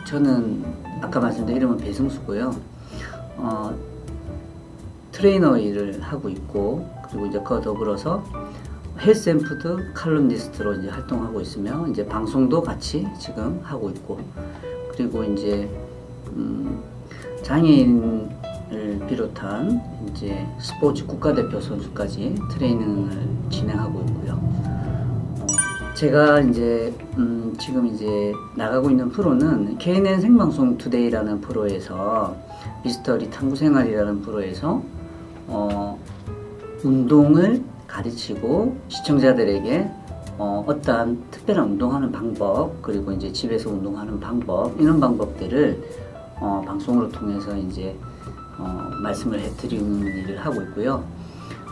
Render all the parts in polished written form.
저는 아까 말씀드린 이름은 배승수고요. 트레이너 일을 하고 있고, 그리고 이제 그와 더불어서 헬스앤푸드 칼럼니스트로 이제 활동하고 있으며, 이제 방송도 같이 지금 하고 있고, 그리고 이제 장애인을 비롯한 이제 스포츠 국가대표 선수까지 트레이닝을 진행하고 있고요. 제가 이제 지금 이제 나가고 있는 프로는 KNN 생방송 투데이라는 프로에서 미스터리 탐구생활이라는 프로에서 운동을 가르치고 시청자들에게 어떠한 특별한 운동하는 방법, 그리고 이제 집에서 운동하는 방법, 이런 방법들을 방송으로 통해서 이제 말씀을 해드리는 일을 하고 있고요.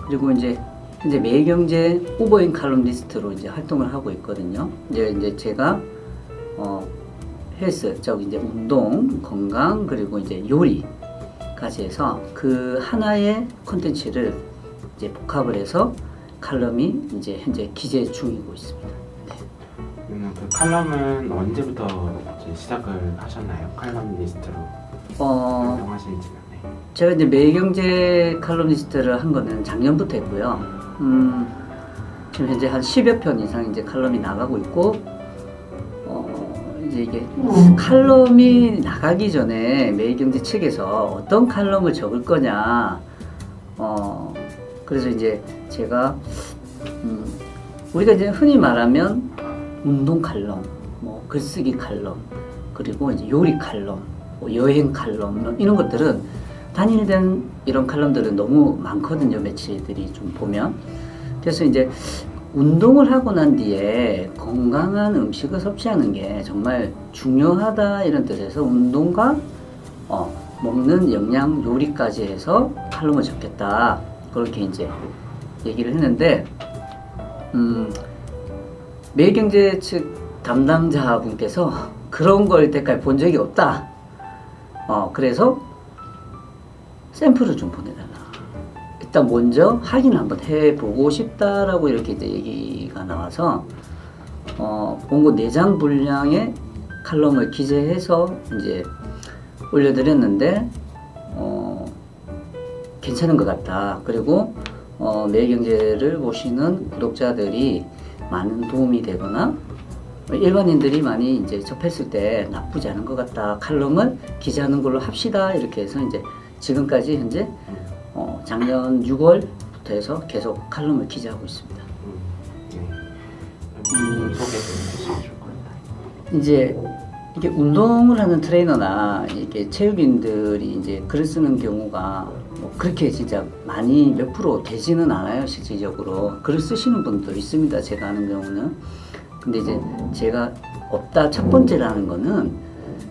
그리고 이제 현재 매일경제 오버인 칼럼니스트로 이제 활동을 하고 있거든요. 이제 제가 헬스, 즉 이제 운동, 건강, 그리고 이제 요리까지 해서 그 하나의 콘텐츠를 이제 복합을 해서 칼럼이 이제 현재 기재 중이고 있습니다. 네. 그 칼럼은 언제부터 이제 시작을 하셨나요? 칼럼니스트로 활동하신 지는? 네. 제가 이제 매일경제 칼럼니스트를 한 거는 작년부터 했고요. 지금 현재 한 10여 편 이상 이제 칼럼이 나가고 있고, 이제 이게 칼럼이 나가기 전에 매일경제 측에서 어떤 칼럼을 적을 거냐, 그래서 이제 제가 우리가 이제 흔히 말하면 운동 칼럼, 뭐 글쓰기 칼럼, 그리고 이제 요리 칼럼, 뭐 여행 칼럼, 뭐 이런 것들은 단일된 이런 칼럼들은 너무 많거든요. 매체들이 좀 보면. 그래서 이제 운동을 하고 난 뒤에 건강한 음식을 섭취하는 게 정말 중요하다, 이런 뜻에서 운동과 먹는 영양 요리까지 해서 칼럼을 적겠다, 그렇게 이제 얘기를 했는데, 매일경제 측 담당자분께서 그런 걸 이때까지 본 적이 없다. 그래서 샘플을 좀 보내달라. 일단 먼저 확인을 한번 해보고 싶다라고 이렇게 이제 얘기가 나와서 원고 4장 분량의 칼럼을 기재해서 이제 올려드렸는데 괜찮은 것 같다. 그리고 매일경제를 보시는 구독자들이 많은 도움이 되거나 일반인들이 많이 이제 접했을 때 나쁘지 않은 것 같다. 칼럼을 기재하는 걸로 합시다. 이렇게 해서 이제 지금까지 현재 작년 6월부터 해서 계속 칼럼을 기재하고 있습니다. 소개 좀 해주시면 좋을 것 같아요. 이제 이게 운동을 하는 트레이너나 이렇게 체육인들이 이제 글을 쓰는 경우가 뭐 그렇게 진짜 많이 몇 프로 되지는 않아요. 실질적으로 글을 쓰시는 분도 있습니다. 제가 아는 경우는. 근데 이제 제가 없다 첫 번째라는 거는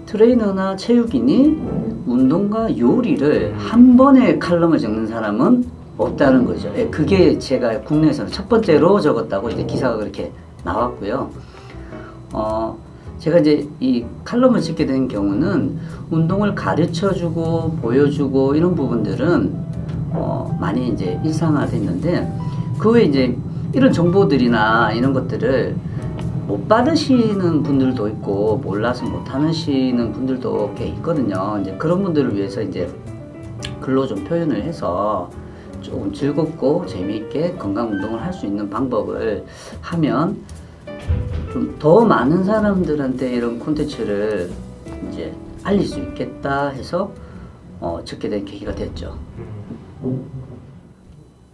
트레이너나 체육인이 운동과 요리를 한 번에 칼럼을 적는 사람은 없다는 거죠. 그게 제가 국내에서는 첫 번째로 적었다고 이제 기사가 그렇게 나왔고요. 제가 이제 이 칼럼을 찍게 된 경우는 운동을 가르쳐주고 보여주고 이런 부분들은 많이 이제 일상화됐는데, 그 외에 이제 이런 정보들이나 이런 것들을 못 받으시는 분들도 있고 몰라서 못 하시는 분들도 꽤 있거든요. 이제 그런 분들을 위해서 이제 글로 좀 표현을 해서 조금 즐겁고 재미있게 건강 운동을 할 수 있는 방법을 하면 좀 더 많은 사람들한테 이런 콘텐츠를 이제 알릴 수 있겠다 해서 적게 된 계기가 됐죠.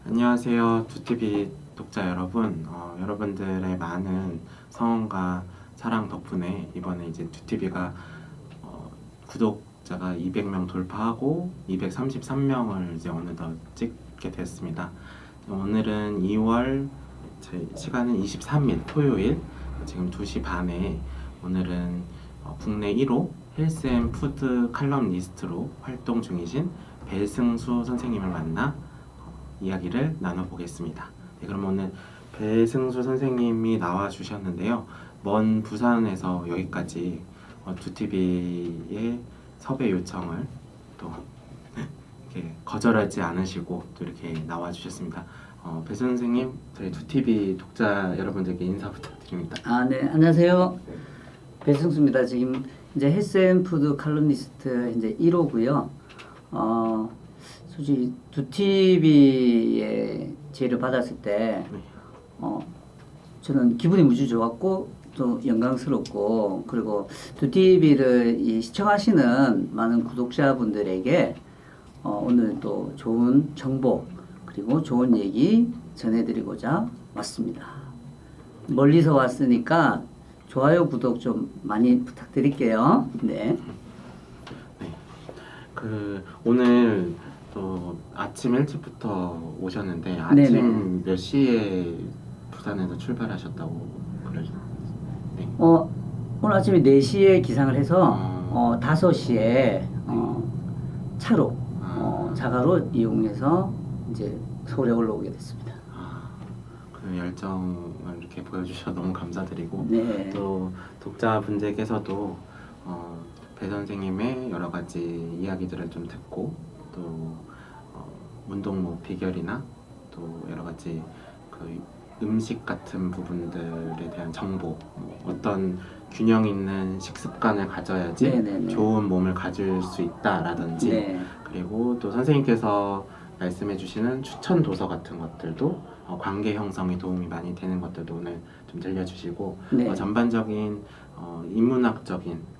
안녕하세요, 두TV 독자 여러분. 여러분들의 많은 성원과 사랑 덕분에 이번에 이제 두TV가 구독자가 200명 돌파하고 233명을 이제 어느덧 찍게 됐습니다. 오늘은 2월, 제 시간은 23일 토요일, 지금 2시 반에 오늘은 국내 1호 헬스앤푸드 칼럼니스트로 활동 중이신 배승수 선생님을 만나 이야기를 나눠보겠습니다. 네, 그럼 오늘 배승수 선생님이 나와주셨는데요. 먼 부산에서 여기까지 두TV의 섭외 요청을 또 이렇게 거절하지 않으시고 또 이렇게 나와주셨습니다. 배 선생님, 저희 두TV 독자 여러분들께 인사 부탁드립니다. 네, 안녕하세요. 배승수입니다. 지금 이제 헬스앤푸드 칼럼니스트 이제 1호고요. 솔직히 두티비의 제의를 받았을 때 저는 기분이 무지 좋았고 또 영광스럽고, 그리고 두티비를 시청하시는 많은 구독자분들에게 오늘 또 좋은 정보 그리고 좋은 얘기 전해드리고자 왔습니다. 멀리서 왔으니까 좋아요, 구독 좀 많이 부탁드릴게요. 네. 오늘 또 아침 일찍부터 오셨는데 아침 네네. 몇 시에 부산에서 출발하셨다고 그러셨나요? 네. 오늘 아침에 4시에 기상을 해서 5시에 차로 자가로 이용해서 이제 서울에 올라오게 됐습니다. 그 열정을 이렇게 보여주셔서 너무 감사드리고, 네. 또 독자분들께서도 배 선생님의 여러 가지 이야기들을 좀 듣고, 또 운동 비결이나 또 여러 가지 그 음식 같은 부분들에 대한 정보, 어떤 균형 있는 식습관을 가져야지 네네네. 좋은 몸을 가질 수 있다라든지, 네. 그리고 또 선생님께서 말씀해 주시는 추천 도서 같은 것들도 관계 형성에 도움이 많이 되는 것들도 오늘 좀 들려주시고, 네. 전반적인 인문학적인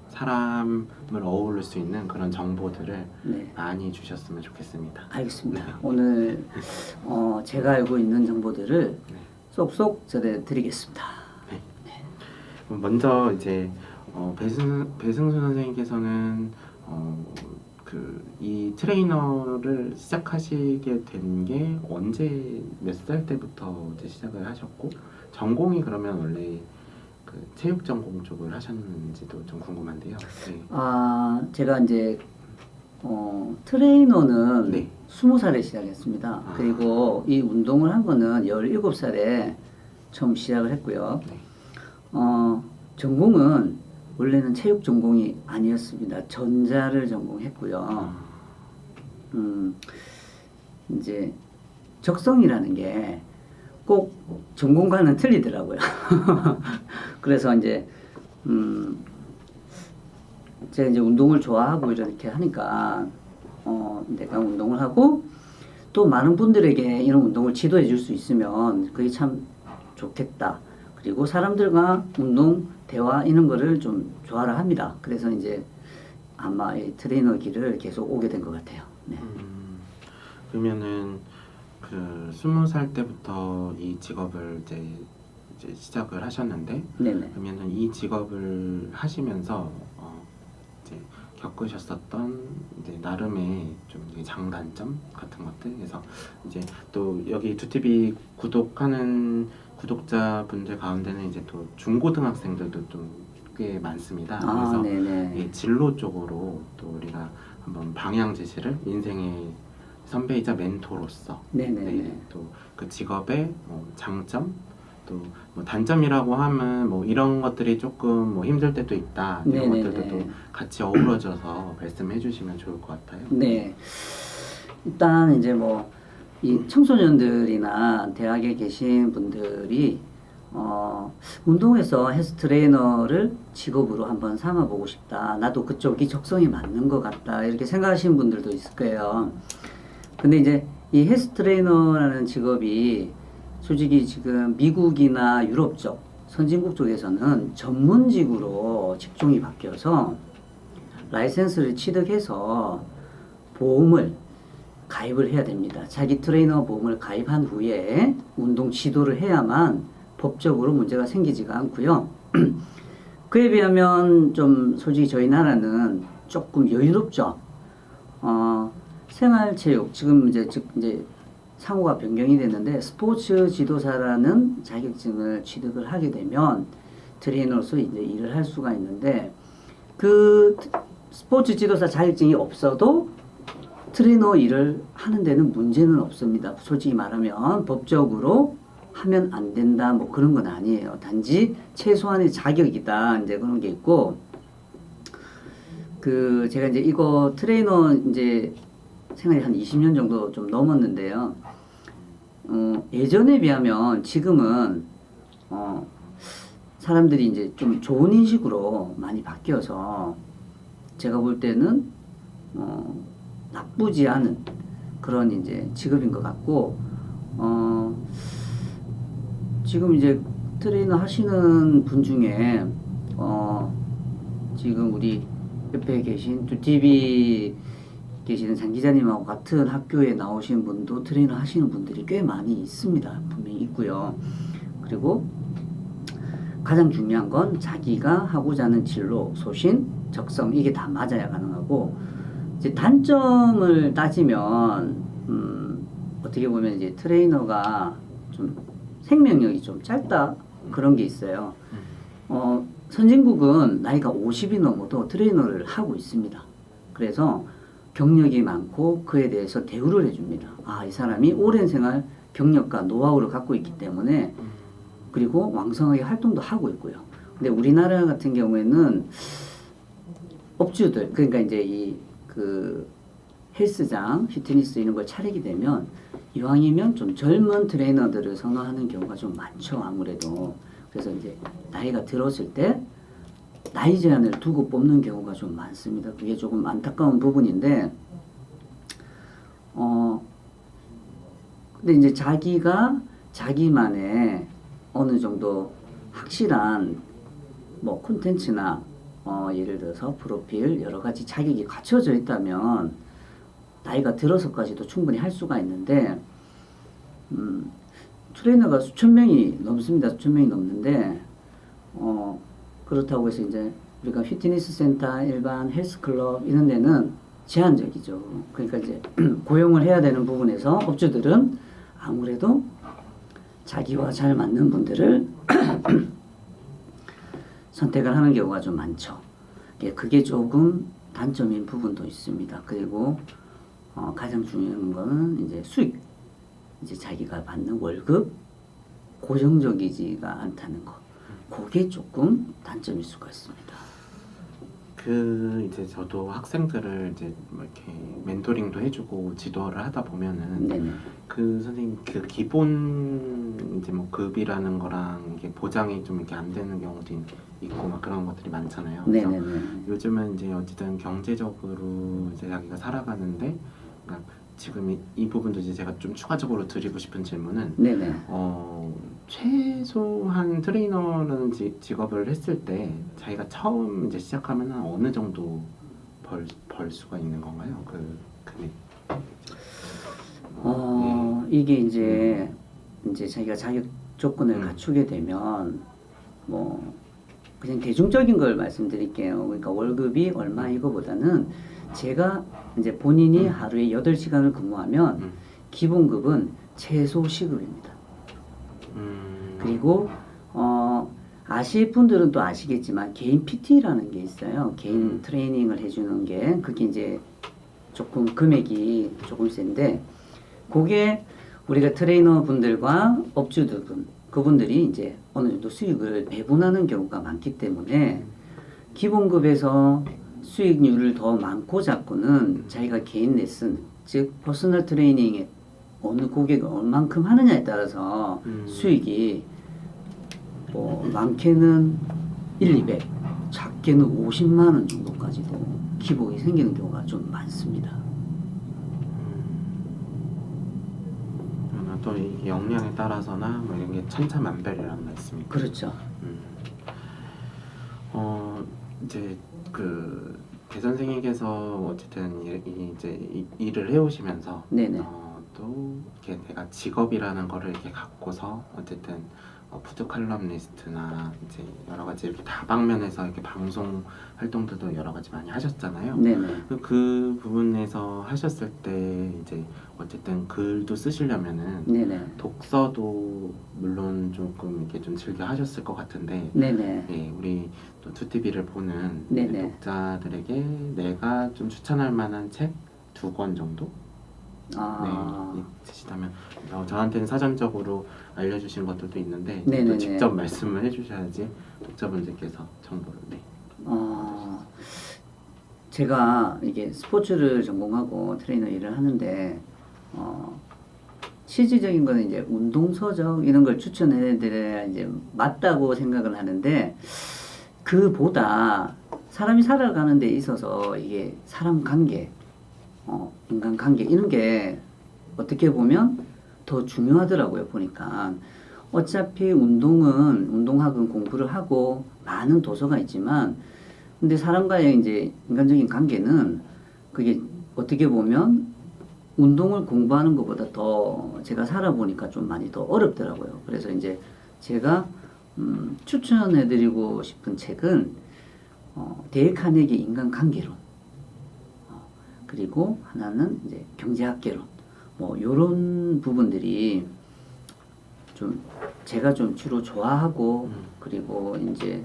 사람을 어울릴 수 있는 그런 정보들을 네. 많이 주셨으면 좋겠습니다. 알겠습니다. 네. 오늘 제가 알고 있는 정보들을 네. 쏙쏙 전해드리겠습니다. 그럼 먼저 이제 배승수 선생님께서는 이 트레이너를 시작하시게 된 게 언제 몇 살 때부터 이제 시작을 하셨고, 전공이 그러면 원래 그 체육 전공 쪽을 하셨는지도 좀 궁금한데요. 네. 제가 이제 트레이너는 네. 20살에 시작했습니다. 그리고 이 운동을 한 거는 17살에 처음 시작을 했고요. 네. 전공은 원래는 체육 전공이 아니었습니다. 전자를 전공했고요. 이제 적성이라는 게 꼭 전공과는 틀리더라고요. 그래서 이제 제가 이제 운동을 좋아하고 이렇게 하니까 내가 운동을 하고 또 많은 분들에게 이런 운동을 지도해 줄 수 있으면 그게 참 좋겠다. 그리고 사람들과 운동, 대화 이런 거를 좀 좋아라 합니다. 그래서 이제 아마 이 트레이너 길을 계속 오게 된 것 같아요. 네. 그러면은 그 20살 때부터 이 직업을 이제 시작을 하셨는데, 네네. 그러면은 이 직업을 하시면서 이제 겪으셨었던 이제 나름의 좀 이제 장단점 같은 것들, 그래서 이제 또 여기 두티비 구독하는 구독자분들 가운데는 이제 또 중고등학생들도 좀 꽤 많습니다. 그래서 네네. 이 진로 쪽으로 또 우리가 한번 방향 제시를, 인생의 선배이자 멘토로서 네네네. 또 그 직업의 장점, 또 단점이라고 하면 이런 것들이 조금 힘들 때도 있다, 이런 네네네. 것들도 또 같이 어우러져서 말씀해 주시면 좋을 것 같아요. 네. 일단 이제 이 청소년들이나 대학에 계신 분들이 운동에서 헬스 트레이너를 직업으로 한번 삼아보고 싶다. 나도 그쪽이 적성에 맞는 것 같다. 이렇게 생각하시는 분들도 있을 거예요. 근데 이제 이 헬스 트레이너라는 직업이 솔직히 지금 미국이나 유럽 쪽, 선진국 쪽에서는 전문직으로 직종이 바뀌어서 라이센스를 취득해서 보험을 가입을 해야 됩니다. 자기 트레이너 보험을 가입한 후에 운동 지도를 해야만 법적으로 문제가 생기지가 않고요. 그에 비하면 좀 솔직히 저희 나라는 조금 여유롭죠. 생활체육 지금 이제 상호가 변경이 됐는데 스포츠 지도사라는 자격증을 취득을 하게 되면 트레이너로서 이제 일을 할 수가 있는데, 그 스포츠 지도사 자격증이 없어도 트레이너 일을 하는 데는 문제는 없습니다. 솔직히 말하면 법적으로 하면 안 된다 그런 건 아니에요. 단지 최소한의 자격이다 이제 그런 게 있고, 제가 이제 이거 트레이너 이제 생활이 한 20년 정도 좀 넘었는데요. 예전에 비하면 지금은 사람들이 이제 좀 좋은 인식으로 많이 바뀌어서 제가 볼 때는 나쁘지 않은 그런 이제 직업인 것 같고 지금 이제 트레이너 하시는 분 중에 지금 우리 옆에 계신 두TV 계시는 장 기자님하고 같은 학교에 나오신 분도 트레이너 하시는 분들이 꽤 많이 있습니다. 분명히 있고요. 그리고 가장 중요한 건 자기가 하고자 하는 진로, 소신, 적성 이게 다 맞아야 가능하고 이제 단점을 따지면 어떻게 보면 이제 트레이너가 좀 생명력이 좀 짧다 그런 게 있어요. 선진국은 나이가 50이 넘어도 트레이너를 하고 있습니다. 그래서 경력이 많고 그에 대해서 대우를 해줍니다. 아, 이 사람이 오랜 생활 경력과 노하우를 갖고 있기 때문에 그리고 왕성하게 활동도 하고 있고요. 근데 우리나라 같은 경우에는 업주들 그러니까 이제 이 그 헬스장, 피트니스 이런 걸 차리게 되면 이왕이면 좀 젊은 트레이너들을 선호하는 경우가 좀 많죠. 아무래도 그래서 이제 나이가 들었을 때 나이 제한을 두고 뽑는 경우가 좀 많습니다. 그게 조금 안타까운 부분인데 근데 이제 자기가 자기만의 어느 정도 확실한 뭐 콘텐츠나 예를 들어서 프로필 여러 가지 자격이 갖춰져 있다면 나이가 들어서까지도 충분히 할 수가 있는데 트레이너가 수천 명이 넘습니다. 수천 명이 넘는데 그렇다고 해서 이제 우리가 피트니스 센터, 일반 헬스클럽 이런 데는 제한적이죠. 그러니까 이제 고용을 해야 되는 부분에서 업주들은 아무래도 자기와 잘 맞는 분들을 선택을 하는 경우가 좀 많죠. 그게 조금 단점인 부분도 있습니다. 그리고 가장 중요한 거는 이제 수익, 이제 자기가 받는 월급 고정적이지가 않다는 거. 그게 조금 단점일 수가 있습니다. 이제 저도 학생들을 이제 뭐 이렇게 멘토링도 해주고 지도를 하다 보면은 네네. 그 선생님 그 기본 이제 뭐 급이라는 거랑 이게 보장이 좀 이렇게 안 되는 경우도 있고 막 그런 것들이 많잖아요. 그래서 네네네. 요즘은 이제 어쨌든 경제적으로 이제 자기가 살아가는데 그러니까 지금 이 부분도 이제 제가 좀 추가적으로 드리고 싶은 질문은 네네. 최소한 트레이너라는 직업을 했을 때 자기가 처음 이제 시작하면 어느 정도 벌 수가 있는 건가요? 그 금액. 이게 이제 자기가 자격 조건을 갖추게 되면 뭐 그냥 대중적인 걸 말씀드릴게요. 그러니까 월급이 얼마 이거보다는 제가 이제 본인이 하루에 8시간을 근무하면 기본급은 최소 시급입니다. 그리고 아실 분들은 또 아시겠지만 개인 PT라는 게 있어요. 개인 트레이닝을 해주는 게 그게 이제 조금 금액이 조금 센데 그게 우리가 트레이너 분들과 업주들 그분들이 이제 어느 정도 수익을 배분하는 경우가 많기 때문에 기본급에서 수익률을 더 많고 잡고는 자기가 개인 레슨 즉 퍼스널 트레이닝에 어느 고객을 얼만큼 하느냐에 따라서 수익이 뭐 많게는 200, 작게는 50만 원 정도까지도 기복이 생기는 경우가 좀 많습니다. 또 이 역량에 따라서나 뭐 이런 게 천차만별이라는 말씀이죠. 그렇죠. 이제 배 선생님께서 어쨌든 이제 일을 해오시면서 네네. 또 이렇게 내가 직업이라는 거를 이렇게 갖고서 어쨌든 푸드 칼럼니스트나 이제 여러 가지 이렇게 다방면에서 이렇게 방송 활동들도 여러 가지 많이 하셨잖아요. 네네. 그 부분에서 하셨을 때 이제 어쨌든 글도 쓰시려면은 네네. 독서도 물론 조금 이렇게 좀 즐겨 하셨을 것 같은데 네네. 네, 우리 또 투티비를 보는 네네. 독자들에게 내가 좀 추천할 만한 책 2권 정도 네, 있으시다면 저한테는 사전적으로 알려주신 것들도 있는데 또 직접 말씀을 해주셔야지 독자분들께서 정보를 제가 이게 스포츠를 전공하고 트레이너 일을 하는데 실질적인 거는 이제 운동서적 이런 걸 추천해 드려야 이제 맞다고 생각을 하는데, 그보다 사람이 살아가는 데 있어서 이게 사람 관계, 인간 관계 이런 게 어떻게 보면 더 중요하더라고요. 보니까 어차피 운동학은 공부를 하고 많은 도서가 있지만, 근데 사람과의 이제 인간적인 관계는 그게 어떻게 보면 운동을 공부하는 것보다 더 제가 살아보니까 좀 많이 더 어렵더라고요. 그래서 이제 제가 추천해드리고 싶은 책은 데일 카네기 인간관계론, 그리고 하나는 이제 경제학개론, 뭐 요런 부분들이 좀 제가 좀 주로 좋아하고, 그리고 이제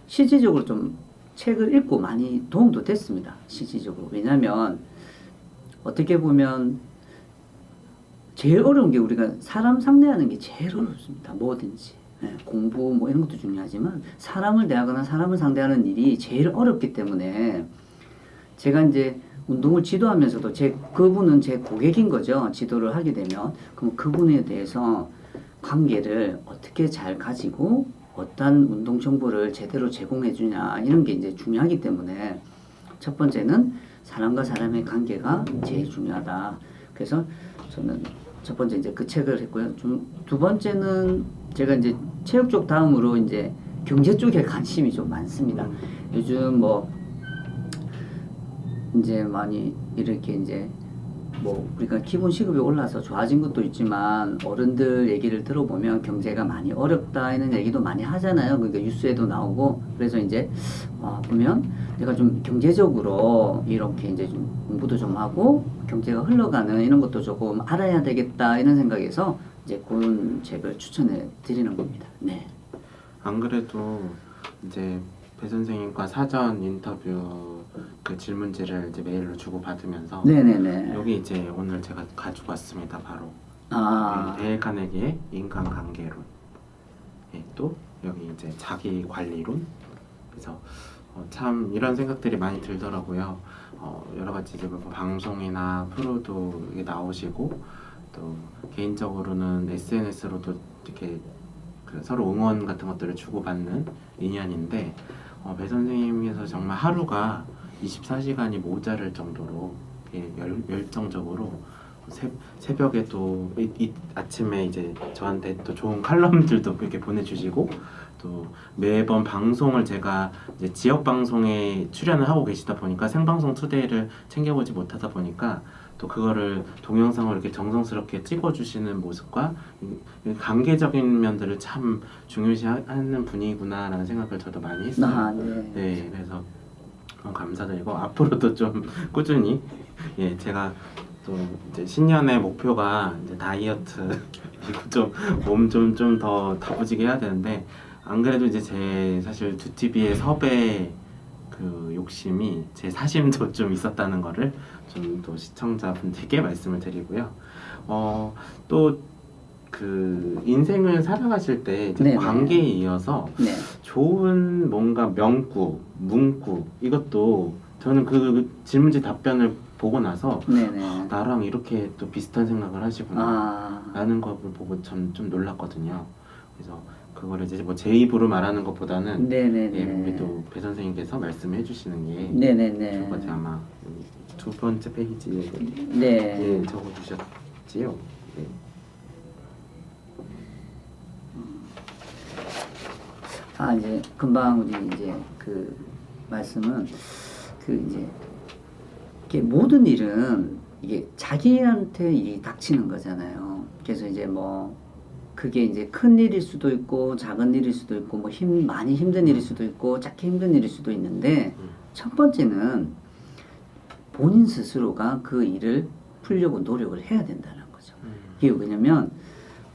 실질적으로 좀 책을 읽고 많이 도움도 됐습니다. 실질적으로. 왜냐면 어떻게 보면 제일 어려운 게 우리가 사람 상대하는 게 제일 어렵습니다. 뭐든지. 공부 뭐 이런 것도 중요하지만 사람을 대하거나 사람을 상대하는 일이 제일 어렵기 때문에, 제가 이제 운동을 지도하면서도 그분은 제 고객인 거죠. 지도를 하게 되면. 그럼 그분에 대해서 관계를 어떻게 잘 가지고 어떤 운동 정보를 제대로 제공해 주냐 이런 게 이제 중요하기 때문에, 첫 번째는 사람과 사람의 관계가 제일 중요하다. 그래서 저는 첫 번째 이제 그 책을 했고요. 두 번째는 제가 이제 체육 쪽 다음으로 이제 경제 쪽에 관심이 좀 많습니다. 요즘 뭐 이제 많이 이렇게 이제 뭐 우리가 기본 시급이 올라서 좋아진 것도 있지만, 어른들 얘기를 들어보면 경제가 많이 어렵다 이런 얘기도 많이 하잖아요. 그러니까 뉴스에도 나오고. 그래서 이제 보면 내가 좀 경제적으로 이렇게 이제 좀 공부도 좀 하고 경제가 흘러가는 이런 것도 조금 알아야 되겠다 이런 생각에서 이제 그런 책을 추천해 드리는 겁니다. 네. 안 그래도 이제 배 선생님과 사전 인터뷰 그 질문지를 이제 메일로 주고 받으면서, 네네네. 여기 이제 오늘 제가 가지고 왔습니다. 바로 데일 카네기의 인간관계론, 또 여기 이제 자기관리론. 그래서 참 이런 생각들이 많이 들더라고요. 여러 가지 이제 뭐 방송이나 프로도 이게 나오시고, 또 개인적으로는 SNS로도 이렇게 그 서로 응원 같은 것들을 주고받는 인연인데, 배 선생님께서 정말 하루가 24시간이 모자랄 정도로 열정적으로 새벽에 또 아침에 이제 저한테 또 좋은 칼럼들도 이렇게 보내주시고, 또 매번 방송을 제가 이제 지역 방송에 출연을 하고 계시다 보니까 생방송 투데이를 챙겨보지 못하다 보니까, 또 그거를 동영상을 이렇게 정성스럽게 찍어주시는 모습과 관계적인 면들을 참 중요시하는 분이구나라는 생각을 저도 많이 했어요. 네. 네, 그래서 감사드리고, 앞으로도 좀 꾸준히, 제가 또 이제 신년의 목표가 이제 다이어트 그리고 좀 몸 좀 더 다부지게 해야 되는데, 안 그래도 이제 제 사실 두티비의 섭외 그 욕심이 제 사심도 좀 있었다는 거를 좀 또 시청자분들께 말씀을 드리고요. 또 그 인생을 살아가실 때 이제 관계에 이어서 좋은 뭔가 명구, 문구, 이것도 저는 그 질문지 답변을 보고 나서 나랑 이렇게 또 비슷한 생각을 하시구나 라는 걸 보고 좀 놀랐거든요. 그래서 그거를 이제 뭐 제 입으로 말하는 것보다는 우리 또 배 선생님께서 말씀해 주시는 게 좋을 것 같아요. 아마 두 번째 페이지에 적어 주셨지요. 이제 금방 우리 이제 그 말씀은 그 이제 이게 모든 일은 이게 자기한테 일이 닥치는 거잖아요. 그래서 이제 뭐 그게 이제 큰 일일 수도 있고 작은 일일 수도 있고 뭐 많이 힘든 일일 수도 있고 작게 힘든 일일 수도 있는데, 첫 번째는 본인 스스로가 그 일을 풀려고 노력을 해야 된다는 거죠. 이게 왜냐면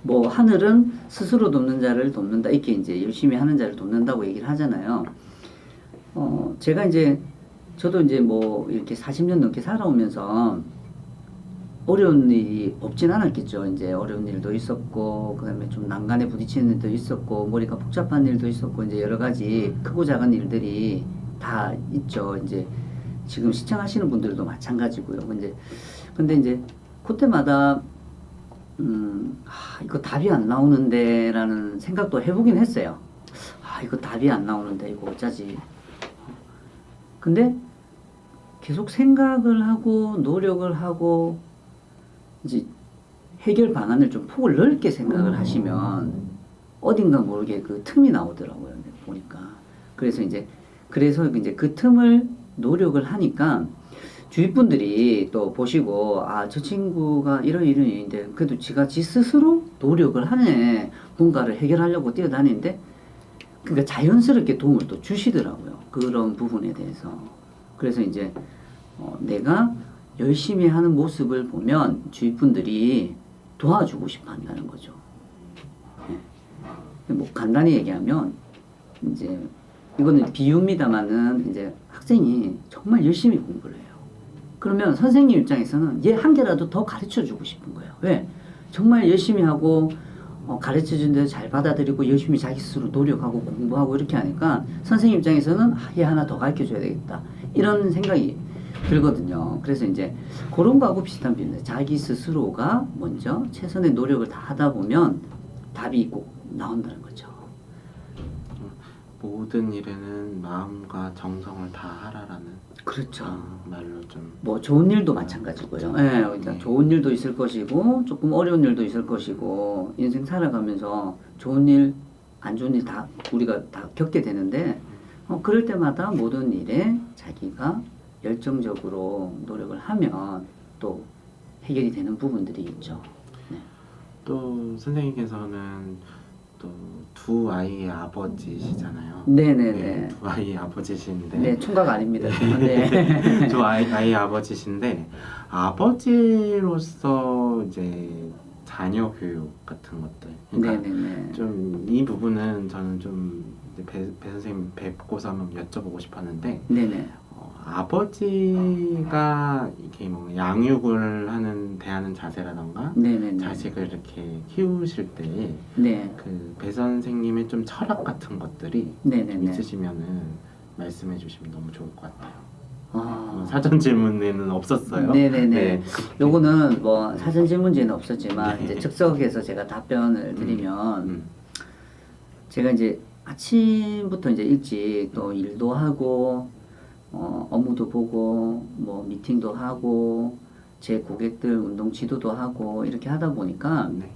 뭐 하늘은 스스로 돕는 자를 돕는다, 이렇게 이제 열심히 하는 자를 돕는다고 얘기를 하잖아요. 제가 이제 저도 이제 뭐 이렇게 40년 넘게 살아오면서 어려운 일이 없진 않았겠죠. 이제 어려운 일도 있었고, 그 다음에 좀 난간에 부딪히는 일도 있었고, 머리가 복잡한 일도 있었고, 이제 여러 가지 크고 작은 일들이 다 있죠. 이제 지금 시청하시는 분들도 마찬가지고요. 근데 이제 그때마다 이거 답이 안 나오는데라는 생각도 해보긴 했어요. 이거 답이 안 나오는데 이거 어쩌지? 근데 계속 생각을 하고 노력을 하고 이제 해결 방안을 좀 폭을 넓게 생각을 하시면 어딘가 모르게 그 틈이 나오더라고요. 보니까. 그래서 이제 그 틈을 노력을 하니까 주위 분들이 또 보시고 저 친구가 이런 일인데 그래도 지 스스로 노력을 하네. 뭔가를 해결하려고 뛰어다니는데 그러니까 자연스럽게 도움을 또 주시더라고요. 그런 부분에 대해서. 그래서 이제 내가 열심히 하는 모습을 보면 주위 분들이 도와주고 싶어 한다는 거죠. 뭐 간단히 얘기하면 이제 이거는 비유입니다만은 이제 학생이 정말 열심히 공부를 해요. 그러면 선생님 입장에서는 얘 한 개라도 더 가르쳐 주고 싶은 거예요. 왜? 정말 열심히 하고 가르쳐 준 대로 잘 받아들이고 열심히 자기 스스로 노력하고 공부하고 이렇게 하니까 선생님 입장에서는 얘 하나 더 가르쳐 줘야 되겠다. 이런 생각이 들거든요. 그래서 이제 그런 거하고 비슷한 비유인데 자기 스스로가 먼저 최선의 노력을 다 하다 보면 답이 꼭 나온다는 거죠. 모든 일에는 마음과 정성을 다하라라는 그렇죠. 말로 좀 뭐 좋은 일도 마찬가지고요. 예, 그러니까 좋은 일도 있을 것이고 조금 어려운 일도 있을 것이고 인생 살아가면서 좋은 일, 안 좋은 일 다 우리가 다 겪게 되는데 그럴 때마다 모든 일에 자기가 열정적으로 노력을 하면 또 해결이 되는 부분들이 있죠. 네. 또 선생님께서는 또 두 아이의 아버지시잖아요. 네네네. 네, 두 아이의 아버지신데. 네, 총각 아닙니다. 네. 두 아이의 아버지신데 아버지로서 이제 자녀 교육 같은 것들. 그러니까 네네네. 좀 이 부분은 저는 좀 이제 배 선생님 뵙고서 한번 여쭤보고 싶었는데. 네네. 아버지가 이렇게 뭐 양육을 대하는 자세라던가 네네네. 자식을 이렇게 키우실 때 네. 그 배 선생님의 좀 철학 같은 것들이 좀 네네네. 있으시면은 말씀해 주시면 너무 좋을 것 같아요. 사전 질문에는 없었어요. 네네네. 네. 요거는 뭐 사전 질문지는 없었지만 네. 이제 즉석에서 제가 답변을 드리면 제가 이제 아침부터 이제 일찍 또 일도 하고 업무도 보고 뭐 미팅도 하고 제 고객들 운동 지도도 하고 이렇게 하다 보니까 네.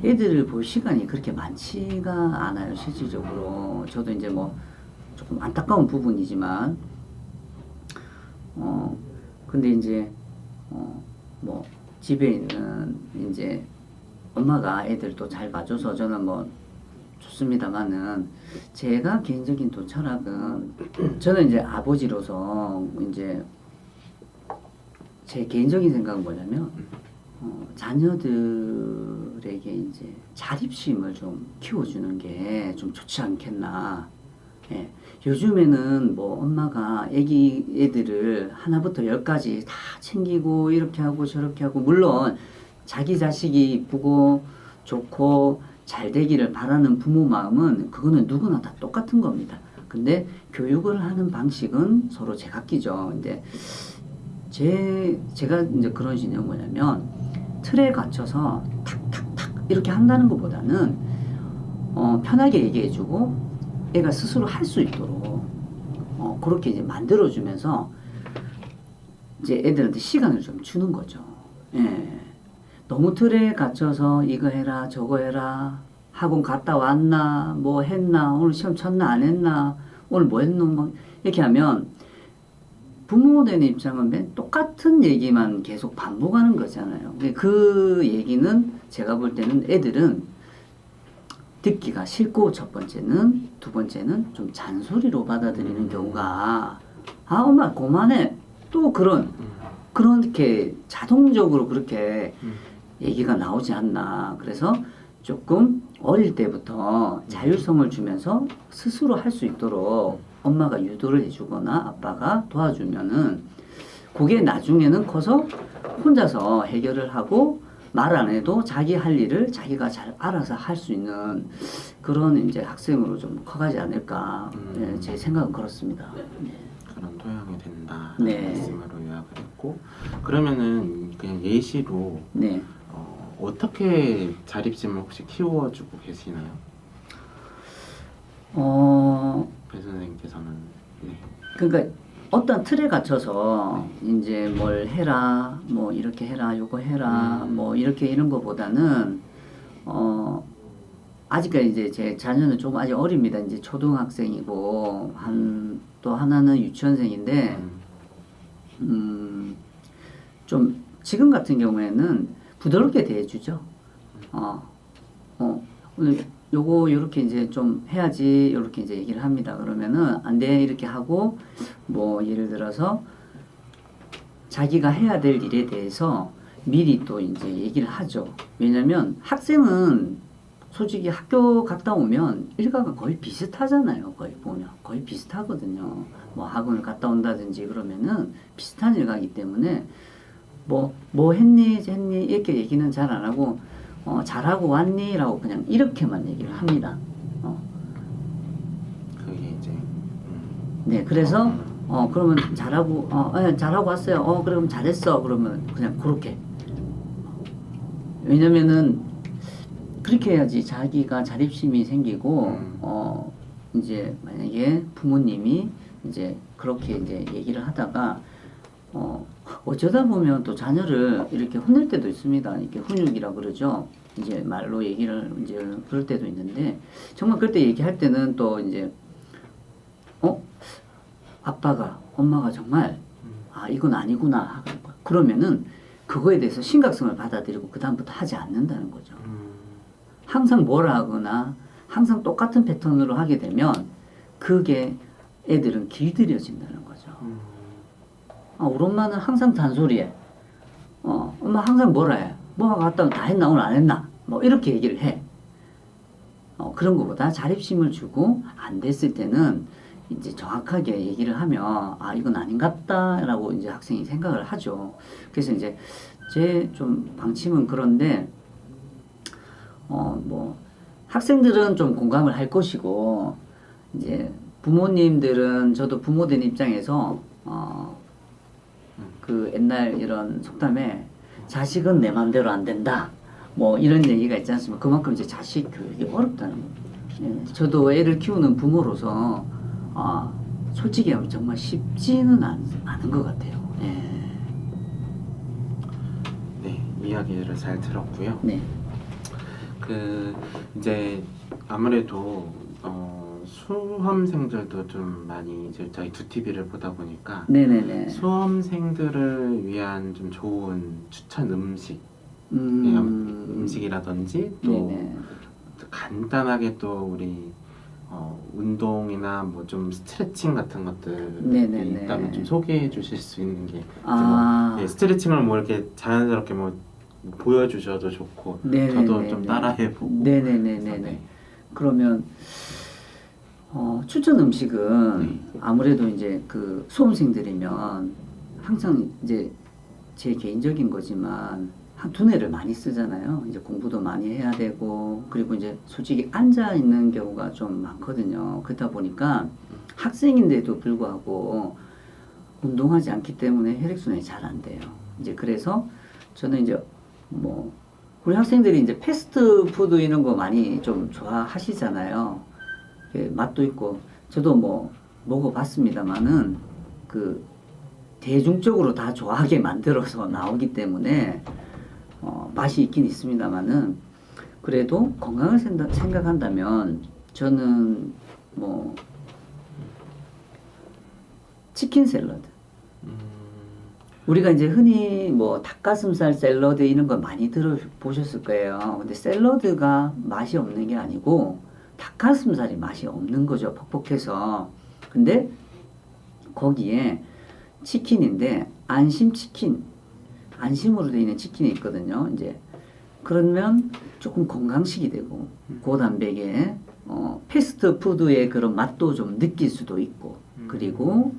애들을 볼 시간이 그렇게 많지가 않아요. 실질적으로 저도 이제 뭐 조금 안타까운 부분이지만 근데 이제 뭐 집에 있는 이제 엄마가 애들 또 잘 봐줘서 저는 뭐 좋습니다만은 제가 개인적인 또 철학은 저는 이제 아버지로서 이제 제 개인적인 생각은 뭐냐면 자녀들에게 이제 자립심을 좀 키워주는 게 좀 좋지 않겠나. 예. 요즘에는 뭐 엄마가 애들을 하나부터 열까지 다 챙기고 이렇게 하고 저렇게 하고 물론 자기 자식이 이쁘고 좋고 잘 되기를 바라는 부모 마음은 그거는 누구나 다 똑같은 겁니다. 근데 교육을 하는 방식은 서로 제각기죠. 근데 제가 이제 그런 신념은 뭐냐면 틀에 갇혀서 탁탁탁 이렇게 한다는 것보다는 편하게 얘기해주고 애가 스스로 할 수 있도록 그렇게 이제 만들어주면서 이제 애들한테 시간을 좀 주는 거죠. 예. 너무 틀에 갇혀서 이거 해라 저거 해라 학원 갔다 왔나 뭐 했나 오늘 시험 쳤나 안 했나 오늘 뭐 했노 막 이렇게 하면 부모된 입장은 맨 똑같은 얘기만 계속 반복하는 거잖아요. 그 얘기는 제가 볼 때는 애들은 듣기가 싫고 첫 번째는 두 번째는 좀 잔소리로 받아들이는 경우가 엄마 그만해 또 그렇게 자동적으로 그렇게 얘기가 나오지 않나. 그래서 조금 어릴 때부터 자율성을 주면서 스스로 할 수 있도록 엄마가 유도를 해주거나 아빠가 도와주면은 그게 나중에는 커서 혼자서 해결을 하고 말 안 해도 자기 할 일을 자기가 잘 알아서 할 수 있는 그런 이제 학생으로 좀 커가지 않을까. 네, 제 생각은 그렇습니다. 네. 그런 토양이 된다. 네. 말씀으로 요약을 했고 그러면은 그냥 예시로 네. 어떻게 자립심을 혹시 키워주고 계시나요? 배 선생님께서는. 네. 그러니까 어떤 틀에 갇혀서 이제 뭘 해라, 뭐 이렇게 해라, 요거 해라, 뭐 이렇게 이런 거보다는 아직까지 이제 제 자녀는 조금 아직 어립니다. 이제 초등학생이고 또 하나는 유치원생인데 좀 지금 같은 경우에는 부드럽게 대해주죠. 오늘 요거 요렇게 이제 좀 해야지 요렇게 이제 얘기를 합니다. 그러면은 안 돼 이렇게 하고 뭐 예를 들어서 자기가 해야 될 일에 대해서 미리 또 이제 얘기를 하죠. 왜냐면 학생은 솔직히 학교 갔다 오면 일과가 거의 비슷하잖아요. 거의 보면 거의 비슷하거든요. 뭐 학원을 갔다 온다든지 그러면은 비슷한 일과이기 때문에 뭐 했니 이렇게 얘기는 잘 안 하고 잘하고 왔니? 라고 그냥 이렇게만 얘기를 합니다. 그게 이제 네, 그래서 그러면 잘하고 잘하고 왔어요. 그럼 잘했어. 그러면 그냥 그렇게. 왜냐면은 그렇게 해야지 자기가 자립심이 생기고 이제 만약에 부모님이 이제 그렇게 이제 얘기를 하다가 어쩌다 보면 또 자녀를 이렇게 혼낼 때도 있습니다. 이렇게 훈육이라 그러죠. 이제 말로 얘기를 이제 그럴 때도 있는데 정말 그럴 때 얘기할 때는 또 이제 엄마가 정말 이건 아니구나 그러면은 그거에 대해서 심각성을 받아들이고 그 다음부터 하지 않는다는 거죠. 항상 뭐라 하거나 항상 똑같은 패턴으로 하게 되면 그게 애들은 길들여진다는 거죠. 우리 엄마는 항상 잔소리해. 엄마 항상 뭐라 해. 뭐 갔다 오면 다 했나 오늘 안 했나. 뭐 이렇게 얘기를 해. 그런 것보다 자립심을 주고 안 됐을 때는 이제 정확하게 얘기를 하면 이건 아닌갑다라고 이제 학생이 생각을 하죠. 그래서 이제 제 좀 방침은 그런데 뭐 학생들은 좀 공감을 할 것이고 이제 부모님들은 저도 부모 된 입장에서 그 옛날 이런 속담에 자식은 내 맘대로 안 된다. 뭐 이런 얘기가 있지 않습니까? 그만큼 이제 자식 교육이 어렵다는 거예요. 예, 저도 애를 키우는 부모로서 솔직히 정말 쉽지는 않은 것 같아요. 예. 네, 이야기를 잘 들었고요. 네. 이제 아무래도 수험생들도 좀 많이 이제 저희 2TV를 보다 보니까 네네네. 수험생들을 위한 좀 좋은 추천 음식이라든지 또 네네. 간단하게 또 우리 운동이나 뭐 좀 스트레칭 같은 것들이 네네네. 있다면 좀 소개해 주실 수 있는 게 아. 스트레칭을 뭐 이렇게 자연스럽게 뭐 보여주셔도 좋고 네네네네. 저도 좀 따라해보고 네네네네네. 네. 그러면 추천 음식은 아무래도 이제 그 수험생들이면 항상 이제 제 개인적인 거지만 한 두뇌를 많이 쓰잖아요. 이제 공부도 많이 해야 되고 그리고 이제 솔직히 앉아 있는 경우가 좀 많거든요. 그러다 보니까 학생인데도 불구하고 운동하지 않기 때문에 혈액순환이 잘 안 돼요. 이제 그래서 저는 이제 뭐 우리 학생들이 이제 패스트푸드 이런 거 많이 좀 좋아하시잖아요. 맛도 있고 저도 뭐 먹어봤습니다만은 그 대중적으로 다 좋아하게 만들어서 나오기 때문에 맛이 있긴 있습니다만은 그래도 건강을 생각한다면 저는 뭐 치킨 샐러드. 우리가 이제 흔히 뭐 닭가슴살 샐러드 이런 거 많이 들어보셨을 거예요. 근데 샐러드가 맛이 없는 게 아니고 닭가슴살이 맛이 없는 거죠. 퍽퍽해서. 근데 거기에 치킨인데 안심치킨, 안심으로 되어 있는 치킨이 있거든요. 이제 그러면 조금 건강식이 되고 고단백에 패스트푸드의 그런 맛도 좀 느낄 수도 있고 그리고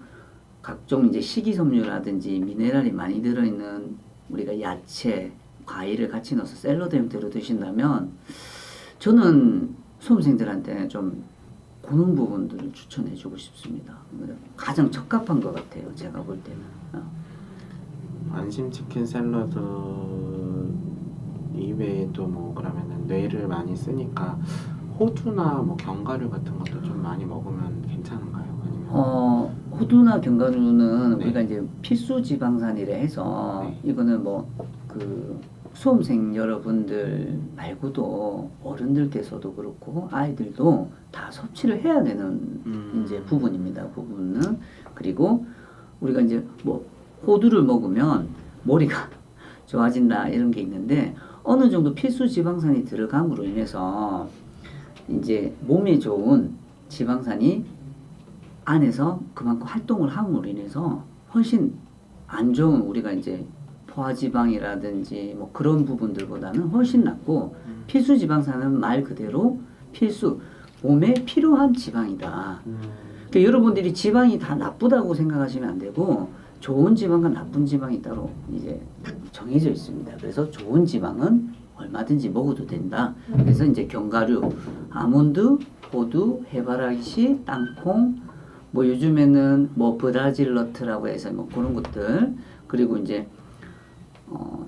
각종 이제 식이섬유라든지 미네랄이 많이 들어있는 우리가 야채, 과일을 같이 넣어서 샐러드 형태로 드신다면 저는 수험생들한테 좀 그런 부분들을 추천해주고 싶습니다. 가장 적합한 것 같아요. 제가 볼 때는. 안심 치킨 샐러드이 이외에도 뭐 그러면은 뇌를 많이 쓰니까 호두나 뭐 견과류 같은 것도 좀 많이 먹으면 괜찮은가요? 아니면 호두나 견과류는 네. 우리가 이제 필수 지방산이라 해서 네. 이거는 뭐 그 수험생 여러분들 말고도 어른들께서도 그렇고 아이들도 다 섭취를 해야 되는 이제 부분입니다. 그 부분은. 그리고 우리가 이제 뭐 호두를 먹으면 머리가 좋아진다 이런 게 있는데 어느 정도 필수 지방산이 들어감으로 인해서 이제 몸에 좋은 지방산이 안에서 그만큼 활동을 함으로 인해서 훨씬 안 좋은 우리가 이제 포화지방이라든지 뭐 그런 부분들보다는 훨씬 낫고 필수 지방산은 말 그대로 필수 몸에 필요한 지방이다. 그러니까 여러분들이 지방이 다 나쁘다고 생각하시면 안 되고 좋은 지방과 나쁜 지방이 따로 이제 정해져 있습니다. 그래서 좋은 지방은 얼마든지 먹어도 된다. 그래서 이제 견과류, 아몬드, 호두, 해바라기, 땅콩, 뭐 요즘에는 뭐 브라질 너트라고 해서 뭐 그런 것들, 그리고 이제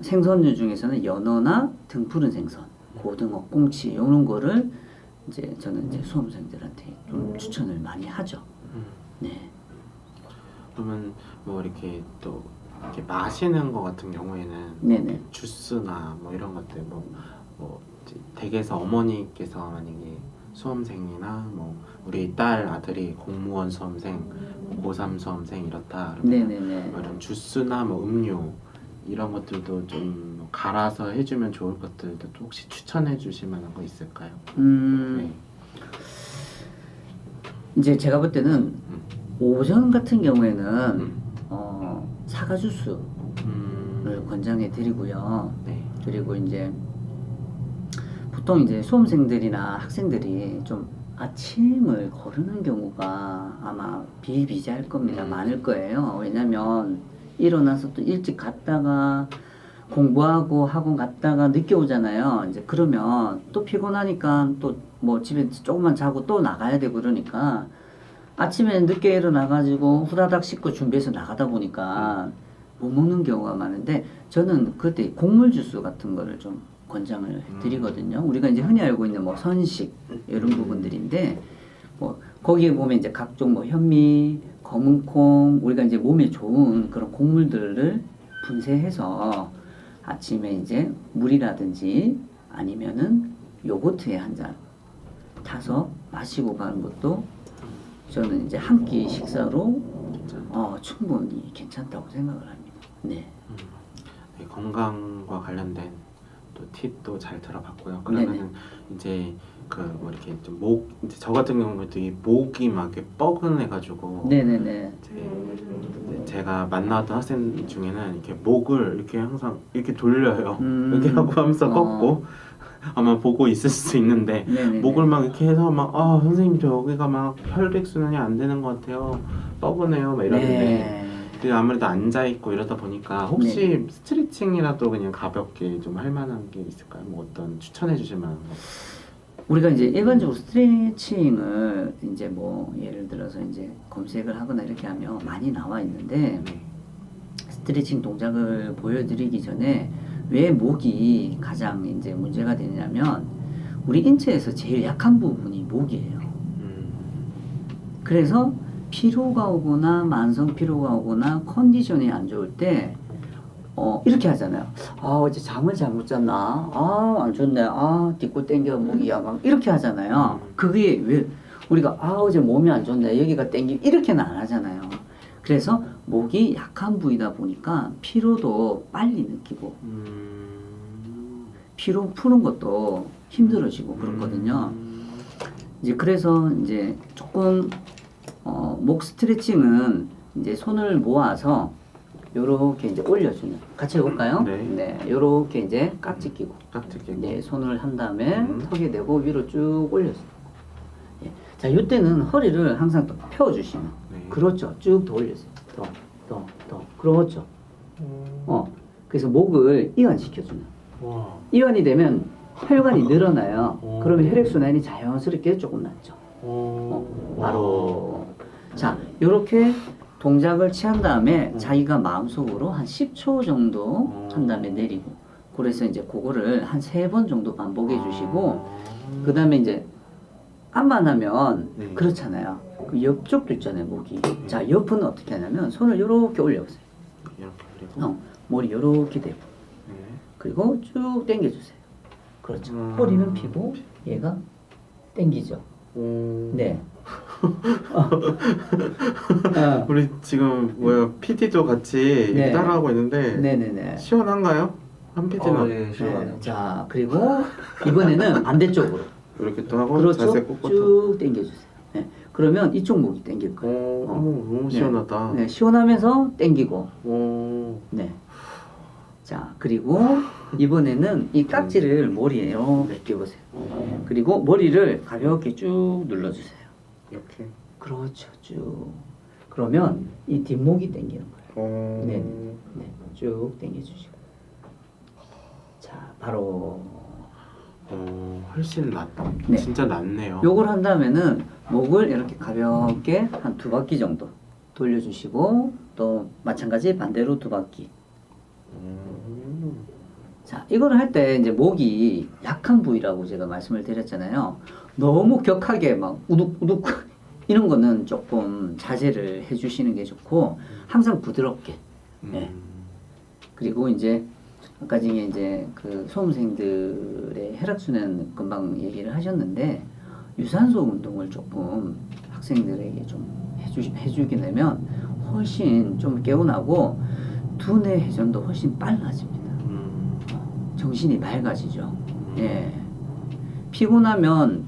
생선류 중에서는 연어나 등푸른 생선, 고등어, 꽁치 이런 거를 이제 저는 이제 수험생들한테 좀 추천을 많이 하죠. 네. 그러면 뭐 이렇게 또 이렇게 마시는 거 같은 경우에는 네네. 주스나 뭐 이런 것들 뭐 이제 댁에서 어머니께서 만약에 수험생이나 뭐 우리 딸 아들이 공무원 수험생, 고3 수험생 이렇다 그러면 네네네. 뭐 이런 주스나 뭐 음료 이런 것들도 좀 갈아서 해주면 좋을 것들도 또 혹시 추천해 주실 만한 거 있을까요? 네. 이제 제가 볼 때는 오전 같은 경우에는 사과 주스를 권장해 드리고요. 네. 그리고 이제 보통 이제 수험생들이나 학생들이 좀 아침을 거르는 경우가 아마 비일비재할 겁니다. 많을 거예요. 왜냐면 일어나서 또 일찍 갔다가 공부하고 학원 갔다가 늦게 오잖아요. 이제 그러면 또 피곤하니까 또 뭐 집에 조금만 자고 또 나가야 되고 그러니까 아침에 늦게 일어나가지고 후다닥 씻고 준비해서 나가다 보니까 못 먹는 경우가 많은데 저는 그때 곡물 주스 같은 거를 좀 권장을 드리거든요. 우리가 이제 흔히 알고 있는 뭐 선식 이런 부분들인데 뭐 거기에 보면 이제 각종 뭐 현미, 검은콩 우리가 이제 몸에 좋은 그런 곡물들을 분쇄해서 아침에 이제 물이라든지 아니면은 요거트에 한 잔 타서 마시고 가는 것도 저는 이제 한 끼 식사로 충분히 괜찮다고 생각을 합니다. 네. 네, 건강과 관련된 또 팁도 잘 들어봤고요. 그러면은 네네. 이제 그 뭐 이렇게 좀 이제 저 같은 경우는 되게 목이 막 이렇게 뻐근해가지고 네네네. 제가 만나던 학생 중에는 이렇게 목을 이렇게 항상 이렇게 돌려요. 이렇게 음. 하고 하면서 꺾고 아마 보고 있을 수 있는데 네네네. 목을 막 이렇게 해서 막 선생님 저 여기가 막 혈액 순환이 안 되는 것 같아요. 뻐근해요. 막 이러는데 네. 그 아무래도 앉아 있고 이러다 보니까 혹시 스트레칭이라도 그냥 가볍게 좀 할 만한 게 있을까요? 뭐 어떤 추천해 주실 만한 거? 우리가 이제 일반적으로 스트레칭을 이제 뭐 예를 들어서 이제 검색을 하거나 이렇게 하면 많이 나와 있는데 네. 스트레칭 동작을 보여드리기 전에 왜 목이 가장 이제 문제가 되냐면 우리 인체에서 제일 약한 부분이 목이에요. 그래서 피로가 오거나 만성 피로가 오거나 컨디션이 안 좋을 때 이렇게 하잖아요. 어제 잠을 잘못 잤나? 안 좋네. 뒷골 땡겨 목이야. 막 이렇게 하잖아요. 그게 왜 우리가 어제 몸이 안 좋네. 여기가 땡기 이렇게는 안 하잖아요. 그래서 목이 약한 부위다 보니까 피로도 빨리 느끼고 피로 푸는 것도 힘들어지고 그렇거든요. 이제 그래서 이제 조금 목 스트레칭은 이제 손을 모아서 요렇게 이제 올려주는. 같이 해볼까요? 네. 요렇게 이제 깍지 끼고. 깍지 끼고. 네, 손을 한 다음에 턱에 대고 위로 쭉 올려서. 예. 자, 이때는 허리를 항상 또 펴주시면. 네. 그렇죠. 쭉 더 올려서. 더. 그렇죠. 그래서 목을 이완시켜주는. 와. 이완이 되면 혈관이 늘어나요. 그러면 혈액순환이 자연스럽게 조금 낫죠. 바로. 자, 요렇게 동작을 취한 다음에 자기가 마음속으로 한 10초 정도 한 다음에 내리고 그래서 이제 그거를 한 3번 정도 반복해 주시고 아. 그 다음에 이제 앞만 하면 네. 그렇잖아요. 그 옆쪽도 있잖아요, 목이. 자, 옆은 어떻게 하냐면 손을 이렇게 올려보세요. 이렇게 그리고 머리 이렇게 대고 네. 그리고 쭉 당겨주세요. 그렇죠. 허리는 펴고 얘가 당기죠. 오. 네. 우리 지금 뭐야 PD도 같이 네. 따라하고 있는데 네네네. 시원한가요? 한 PD는 네, 시원하네요. 자, 그리고 이번에는 반대쪽으로. 이렇게 또 하고 그렇죠. 자세 꽂고 또. 쭉 당겨주세요. 네. 그러면 이쪽 목이 당길 거예요. 오, 너무 네. 시원하다. 네, 시원하면서 당기고. 오. 네. 자, 그리고 이번에는 이 깍지를 머리에 이렇게 끼워보세요. 그리고 머리를 가볍게 쭉 눌러주세요. 이렇게. 그렇죠. 쭉. 그러면 이 뒷목이 당기는 거예요. 오. 네. 네. 쭉 당겨주시고. 자, 바로 훨씬 네. 진짜 낫네요. 요걸 한 다음에는 목을 이렇게 가볍게 한 2바퀴 정도 돌려주시고 또 마찬가지 반대로 2바퀴. 자, 이거를 할 때 이제 목이 약한 부위라고 제가 말씀을 드렸잖아요. 너무 격하게 막 우둑우둑 이런 거는 조금 자제를 해주시는 게 좋고 항상 부드럽게. 네. 그리고 이제 아까 중에 이제 그 수험생들의 혈액순환 금방 얘기를 하셨는데 유산소 운동을 조금 학생들에게 좀 해주게 되면 훨씬 좀 개운하고 두뇌 회전도 훨씬 빨라집니다. 정신이 맑아지죠. 예. 피곤하면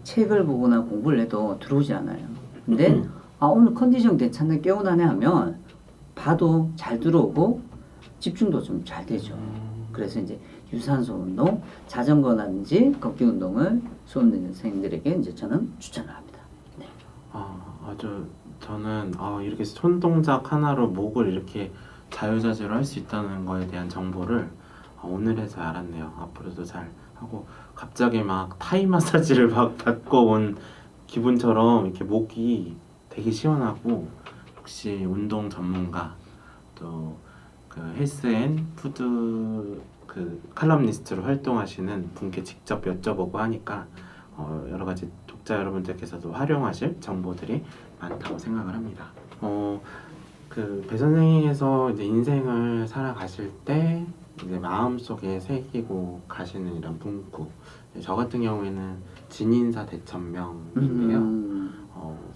책을 보거나 공부를 해도 들어오지 않아요. 근데 오늘 컨디션 괜찮네 개운하네 하면 봐도 잘 들어오고 집중도 좀 잘 되죠. 그래서 이제 유산소 운동, 자전거라든지 걷기 운동을 수험생들에게 이제 저는 추천을 합니다. 네. 아주 저는 이렇게 손 동작 하나로 목을 이렇게 자유자재로 할 수 있다는 거에 대한 정보를 오늘에서 알았네요. 앞으로도 잘 하고 갑자기 막 타이 마사지를 막 받고 온 기분처럼 이렇게 목이 되게 시원하고 혹시 운동 전문가 또 그 헬스앤 푸드 그 칼럼니스트로 활동하시는 분께 직접 여쭤보고 하니까 여러 가지 독자 여러분들께서도 활용하실 정보들이 많다고 생각을 합니다. 그 배 선생님께서 이제 인생을 살아가실 때 이제 마음속에 새기고 가시는 이런 문구. 저 같은 경우에는 진인사 대천명인데요.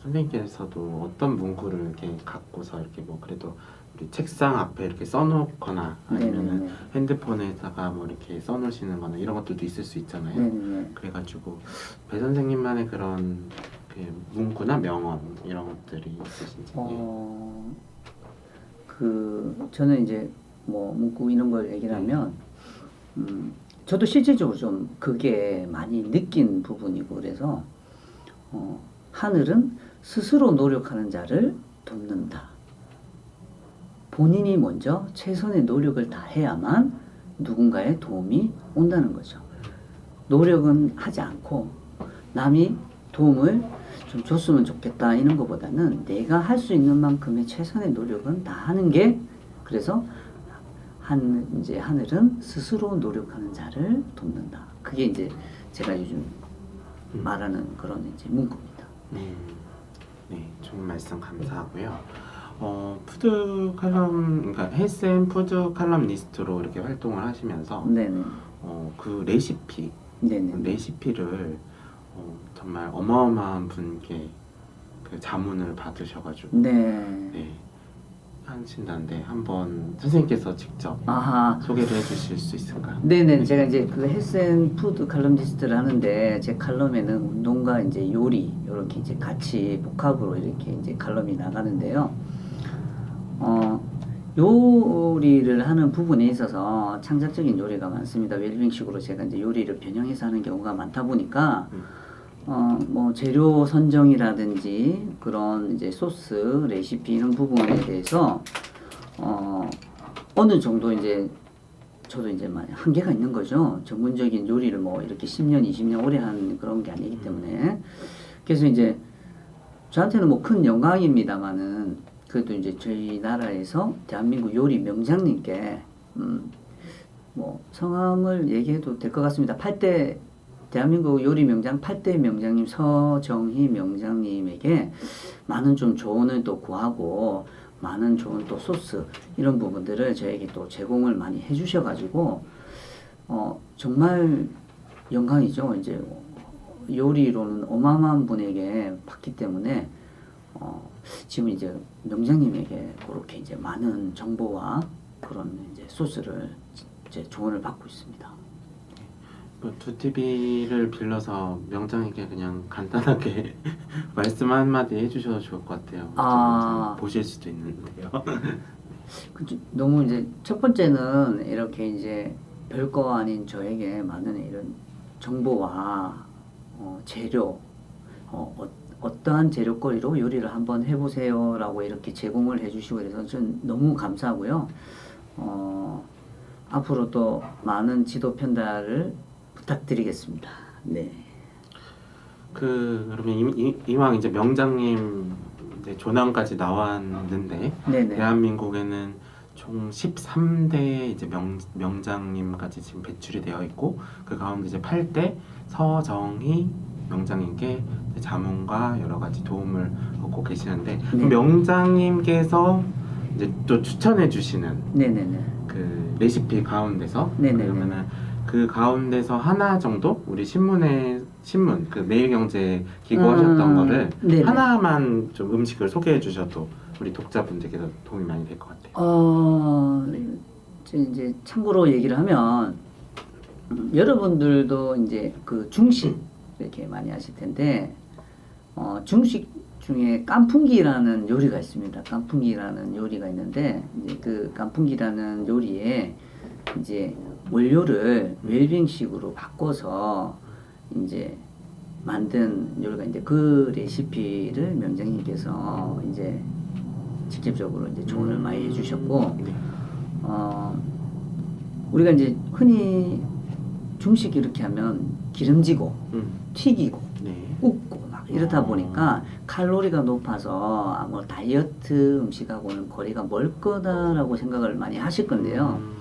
선생님께서도 어떤 문구를 이렇게 갖고서 이렇게 뭐 그래도 우리 책상 앞에 이렇게 써놓거나 아니면은 네네네. 핸드폰에다가 뭐 이렇게 써놓으시는 거나 이런 것들도 있을 수 있잖아요. 네네네. 그래가지고 배 선생님만의 그런 그 문구나 명언 이런 것들이 있으신지. 저는 이제 뭐 문구 이런 걸 얘기를 하면 저도 실질적으로 좀 그게 많이 느낀 부분이고 그래서 하늘은 스스로 노력하는 자를 돕는다. 본인이 먼저 최선의 노력을 다해야만 누군가의 도움이 온다는 거죠. 노력은 하지 않고 남이 도움을 좀 줬으면 좋겠다 이런 것보다는 내가 할 수 있는 만큼의 최선의 노력은 다 하는 게 그래서 이제 하늘은 스스로 노력하는 자를 돕는다. 그게 이제 제가 요즘 말하는 그런 이제 문구입니다. 네, 좋은 말씀 감사하고요. 푸드 칼럼, 그러니까 헬스 앤 푸드 칼럼니스트로 이렇게 활동을 하시면서 네네. 그 레시피, 네네. 레시피를 정말 어마어마한 분께 그 자문을 받으셔가지고 네. 하신다는데 한번 선생님께서 직접 아하. 소개를 해주실 수 있을까요? 네네. 제가 이제 그 헬스앤푸드 칼럼니스트를 하는데 제 칼럼에는 운동과 이제 요리 이렇게 이제 같이 복합으로 이렇게 이제 칼럼이 나가는데요. 요리를 하는 부분에 있어서 창작적인 요리가 많습니다. 웰빙식으로 제가 이제 요리를 변형해서 하는 경우가 많다 보니까 뭐 재료 선정이라든지 그런 이제 소스, 레시피 이런 부분에 대해서 어느 정도 이제 저도 이제 많이 한계가 있는 거죠. 전문적인 요리를 뭐 이렇게 10년, 20년 오래 한 그런 게 아니기 때문에 그래서 이제 저한테는 뭐 큰 영광입니다만은 그래도 이제 저희 나라에서 대한민국 요리 명장님께 뭐 성함을 얘기해도 될 것 같습니다. 8대 대한민국 요리 명장 8대 명장님 서정희 명장님에게 많은 좀 조언을 또 구하고 많은 좋은 또 소스 이런 부분들을 저에게 또 제공을 많이 해주셔가지고 정말 영광이죠. 이제 요리로는 어마어마한 분에게 받기 때문에 지금 이제 명장님에게 그렇게 이제 많은 정보와 그런 이제 소스를 이제 조언을 받고 있습니다. 두티비를 빌려서 명장에게 그냥 간단하게 말씀 한마디 해주셔도 좋을 것 같아요. 보실 수도 있는데요. 너무 이제 첫 번째는 이렇게 이제 별거 아닌 저에게 많은 이런 정보와 재료 어떠한 재료거리로 요리를 한번 해보세요 라고 이렇게 제공을 해주시고 그래서 전 너무 감사하고요. 앞으로 또 많은 지도 편달을 부탁드리겠습니다. 네. 그러면 이왕 이제 명장님 이제 조남까지 나왔는데 네네. 대한민국에는 총 13대 이제 명장님까지 지금 배출이 되어 있고 그 가운데 이제 8대 서정희 명장님께 자문과 여러 가지 도움을 얻고 계시는데 네. 명장님께서 이제 또 추천해 주시는 네네네. 그 레시피 가운데서 네네네. 그러면은 그 가운데서 하나 정도 우리 신문 그 매일경제 기고하셨던 거를 네네. 하나만 좀 음식을 소개해 주셔도 우리 독자분들께서 도움이 많이 될 것 같아요. 이제 참고로 얘기를 하면 여러분들도 이제 그 중식 이렇게 많이 하실 텐데 중식 중에 깐풍기라는 요리가 있습니다. 깐풍기라는 요리가 있는데 이제 그 깐풍기라는 요리에 이제 원료를 웰빙식으로 바꿔서 이제 만든 요리가 이제 그 레시피를 명장님께서 이제 직접적으로 이제 조언을 많이 해주셨고 네. 우리가 이제 흔히 중식 이렇게 하면 기름지고 튀기고 네. 굽고 막 이렇다 보니까 칼로리가 높아서 아무 다이어트 음식하고는 거리가 멀 거다라고 생각을 많이 하실 건데요.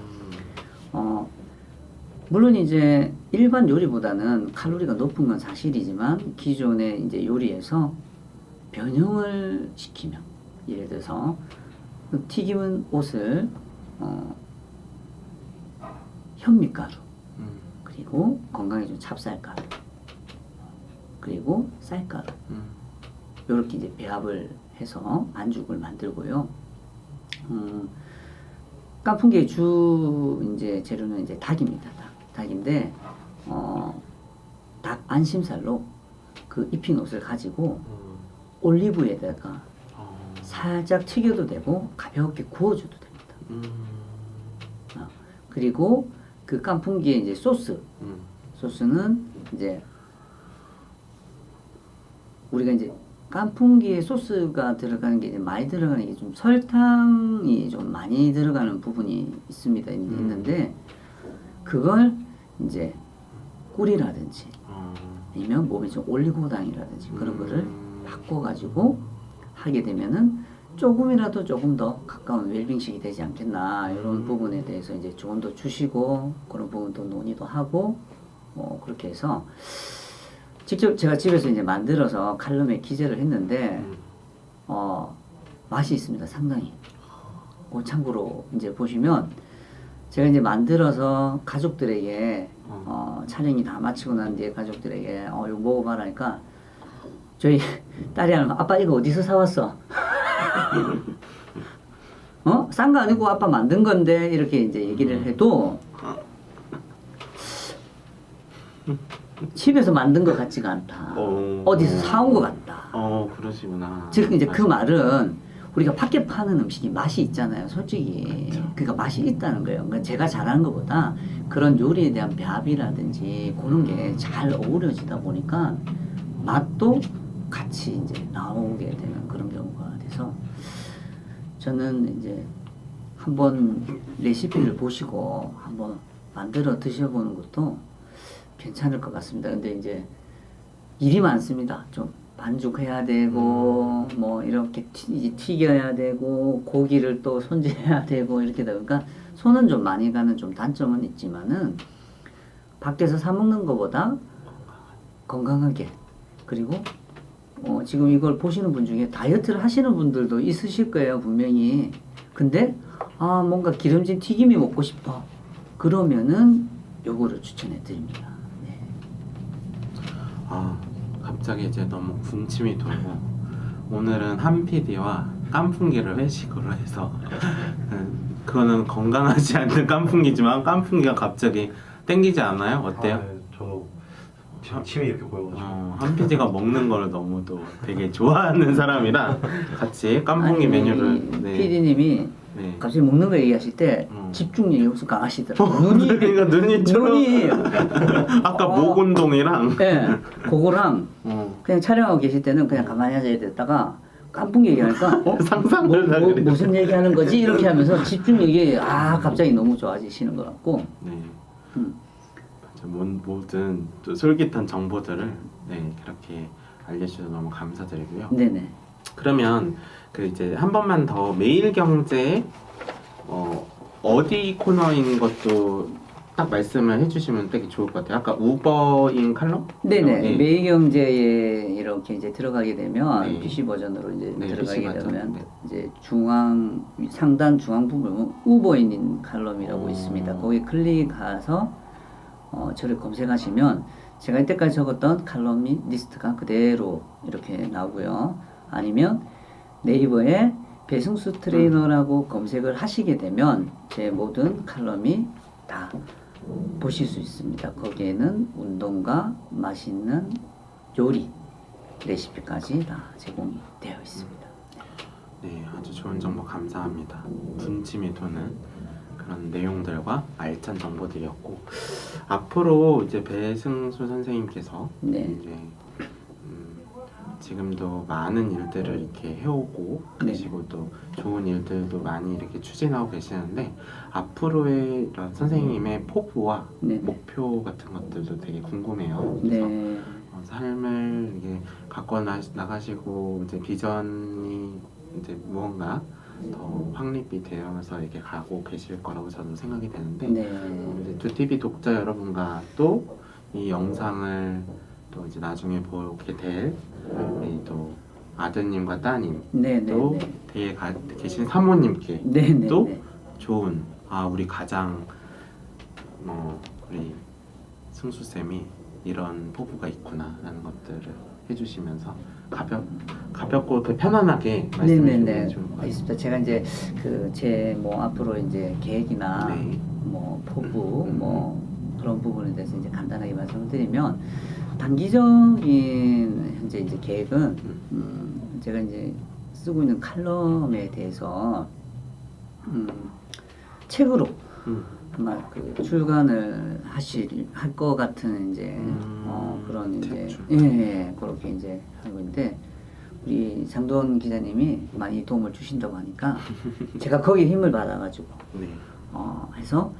물론 이제 일반 요리보다는 칼로리가 높은 건 사실이지만 기존의 이제 요리에서 변형을 시키면 예를 들어서 튀김은 옷을 현미가루 그리고 건강에 좀 찹쌀가루 그리고 쌀가루 이렇게 이제 배합을 해서 안죽을 만들고요. 깐풍기의 주 이제 재료는 이제 닭입니다. 닭인데 닭 안심살로 그 입힌 옷을 가지고 올리브에다가 살짝 튀겨도 되고 가볍게 구워줘도 됩니다. 그리고 그 깐풍기의 이제 소스는 이제 우리가 이제 깐풍기에 소스가 들어가는 게 이제 많이 들어가는 게 좀 설탕이 좀 많이 들어가는 부분이 있습니다. 있는데 그걸 이제 꿀이라든지 아니면 몸에 좀 올리고당이라든지 그런 거를 바꿔가지고 하게 되면은 조금이라도 조금 더 가까운 웰빙식이 되지 않겠나 이런 부분에 대해서 이제 조언도 주시고 그런 부분도 논의도 하고 그렇게 해서 직접 제가 집에서 이제 만들어서 칼럼에 기재를 했는데 맛이 있습니다. 상당히. 참고로 이제 보시면 제가 이제 만들어서 가족들에게 촬영이 다 마치고 난 뒤에 가족들에게 이거 먹어봐라 하니까 저희 딸이 하는 아빠 이거 어디서 사왔어? 싼 거 아니고 아빠 만든 건데 이렇게 이제 얘기를 해도 집에서 만든 것 같지가 않다. 어디서 사온 것 같다. 그러시구나. 즉 이제 그 말은 우리가 밖에 파는 음식이 맛이 있잖아요. 솔직히. 그러니까 맛이 있다는 거예요. 그러니까 제가 잘하는 것보다 그런 요리에 대한 배합이라든지 그런 게 잘 어우러지다 보니까 맛도 같이 이제 나오게 되는 그런 경우가 돼서 저는 이제 한번 레시피를 보시고 한번 만들어 드셔보는 것도 괜찮을 것 같습니다. 근데 이제 일이 많습니다. 좀 반죽해야 되고 뭐 이렇게 튀겨야 되고 고기를 또 손질해야 되고 이렇게 되니까 손은 좀 많이 가는 좀 단점은 있지만은 밖에서 사 먹는 것보다 건강하게 그리고 지금 이걸 보시는 분 중에 다이어트를 하시는 분들도 있으실 거예요 분명히. 근데 뭔가 기름진 튀김이 먹고 싶어 그러면은 요거를 추천해 드립니다. 네. 갑자기 이제 너무 군침이 돌고 오늘은 한 PD와 깐풍기를 회식으로 해서 그거는 건강하지 않는 깐풍기지만 깐풍기가 갑자기 땡기지 않아요? 어때요? 네, 저도 지금 침이 이렇게 보여가지고 한 PD가 먹는 거를 너무 또 되게 좋아하는 사람이라 같이 깐풍기 메뉴를 PD님이 네. 갑자기 먹는 거 얘기하실 때 집중력이 엄청 강하시더라고요. 그러니까 눈이 아까 목 운동이랑 네, 그거랑 그냥 촬영하고 계실 때는 그냥 가만히 앉아 있다가 깐풍기 얘기하니까 상상을 하게 무슨 얘기하는 거지? 이렇게 하면서 집중력이 갑자기 너무 좋아지시는 것 같고. 네. 맞아. 모든 또 솔깃한 정보들을 그렇게 알려주셔서 너무 감사드리고요. 네네. 그러면 그 이제 한 번만 더 매일경제 어디 코너인 것도 딱 말씀을 해주시면 되게 좋을 것 같아요. 아까 우버인 칼럼? 네네. 네. 매일경제에 이렇게 이제 들어가게 되면 네. PC 버전으로 이제 네, 들어가게 PC 버전. 되면 네. 이제 상단 중앙 부분 우버인 칼럼이라고 있습니다. 거기 클릭해서 저를 검색하시면 제가 이때까지 적었던 칼럼이 리스트가 그대로 이렇게 나오고요. 아니면 네이버에 배승수 트레이너라고 검색을 하시게 되면 제 모든 칼럼이 다 보실 수 있습니다. 거기에는 운동과 맛있는 요리, 레시피까지 다 제공이 되어 있습니다. 네, 아주 좋은 정보 감사합니다. 군침이 도는 그런 내용들과 알찬 정보들이었고 앞으로 이제 배승수 선생님께서 네. 이제 지금도 많은 일들을 이렇게 해오고 계시고 또 좋은 일들도 많이 이렇게 추진하고 계시는데 앞으로의 이런 선생님의 포부와 목표 같은 것들도 되게 궁금해요. 그래서 삶을 이게 갖고 나가시고 이제 비전이 이제 무언가 더 확립이 되면서 이렇게 가고 계실 거라고 저는 생각이 되는데 이제 2TV 독자 여러분과 또 이 영상을 또 이제 나중에 보게 될 또 아드님과 따님 또 뒤에 계신 사모님께 또 좋은 우리 가장 우리 승수 쌤이 이런 포부가 있구나라는 것들을 해주시면서 가볍고 편안하게 말씀해 주시면 좋을 것 같습니다. 있습니다. 제가 이제 제 앞으로 이제 계획이나 포부 그런 부분에 대해서 이제 간단하게 말씀을 드리면 단기적인 현재 이제 계획은 제가 이제 쓰고 있는 칼럼에 대해서 책으로 아마 출간을 할 것 같은 이제 그런 이제 그렇게 이제 하고 있는데 우리 장도원 기자님이 많이 도움을 주신다고 하니까 제가 거기에 힘을 받아가지고 해서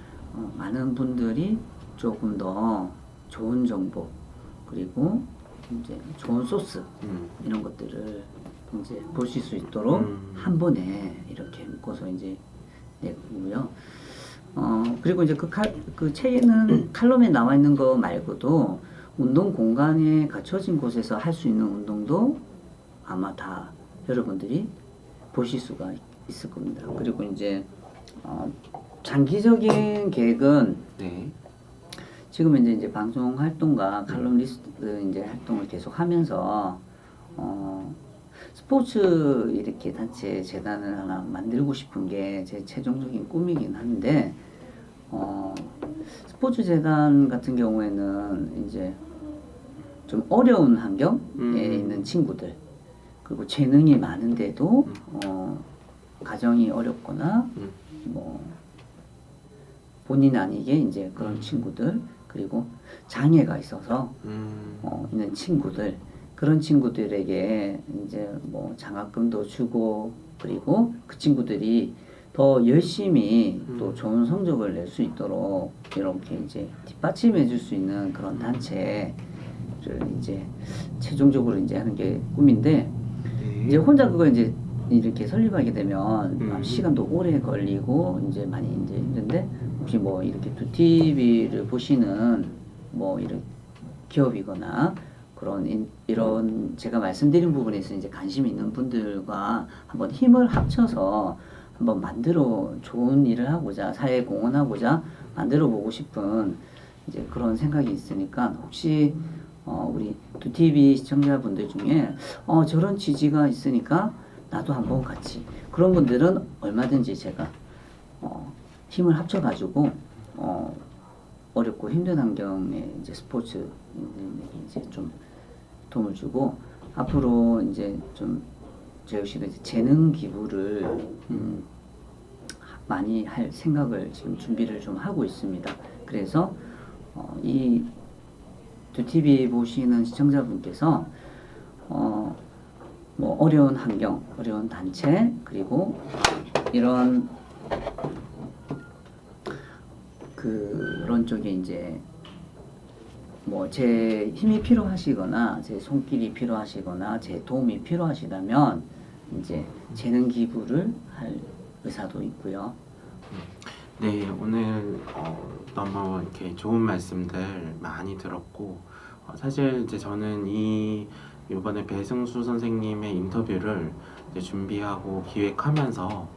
많은 분들이 조금 더 좋은 정보 그리고 이제 좋은 소스 이런 것들을 이제 보실 수 있도록 한 번에 이렇게 묶어서 이제 내고요. 그리고 이제 그 책에는 칼럼에 나와 있는 거 말고도 운동 공간에 갖춰진 곳에서 할 수 있는 운동도 아마 다 여러분들이 보실 수가 있을 겁니다. 그리고 이제 장기적인 계획은 지금 이제 방송 활동과 칼럼니스트 이제 활동을 계속 하면서 스포츠 이렇게 단체 재단을 하나 만들고 싶은 게 제 최종적인 꿈이긴 한데 스포츠 재단 같은 경우에는 이제 좀 어려운 환경에 있는 친구들 그리고 재능이 많은데도 가정이 어렵거나 본인 아니게 이제 그런 친구들 그리고 장애가 있어서 있는 친구들 그런 친구들에게 이제 장학금도 주고 그리고 그 친구들이 더 열심히 또 좋은 성적을 낼 수 있도록 이렇게 이제 뒷받침해 줄 수 있는 그런 단체를 이제 최종적으로 이제 하는 게 꿈인데 이제 혼자 그걸 이제 이렇게 설립하게 되면 시간도 오래 걸리고 이제 많이 이제 힘든데 혹시 뭐 이렇게 두티비를 보시는 뭐 이런 기업이거나 그런 이런 제가 말씀드린 부분에서 이제 관심 있는 분들과 한번 힘을 합쳐서 한번 만들어 좋은 일을 하고자 사회에 공헌하고자 만들어 보고 싶은 이제 그런 생각이 있으니까 혹시 우리 두티비 시청자분들 중에 저런 취지가 있으니까 나도 한번 같이 그런 분들은 얼마든지 제가 힘을 합쳐가지고 어렵고 힘든 환경에 이제 스포츠 이제 좀 도움을 주고 앞으로 이제 좀 재우 씨도 이제 재능 기부를 많이 할 생각을 지금 준비를 좀 하고 있습니다. 그래서 이 두티비 보시는 시청자분께서 뭐 어려운 환경, 어려운 단체 그리고 이런 그런 쪽에 이제 뭐 제 힘이 필요하시거나 제 손길이 필요하시거나 제 도움이 필요하시다면 이제 재능 기부를 할 의사도 있고요. 네, 오늘 너무 이렇게 좋은 말씀들 많이 들었고 사실 이제 저는 이번에 배승수 선생님의 인터뷰를 이제 준비하고 기획하면서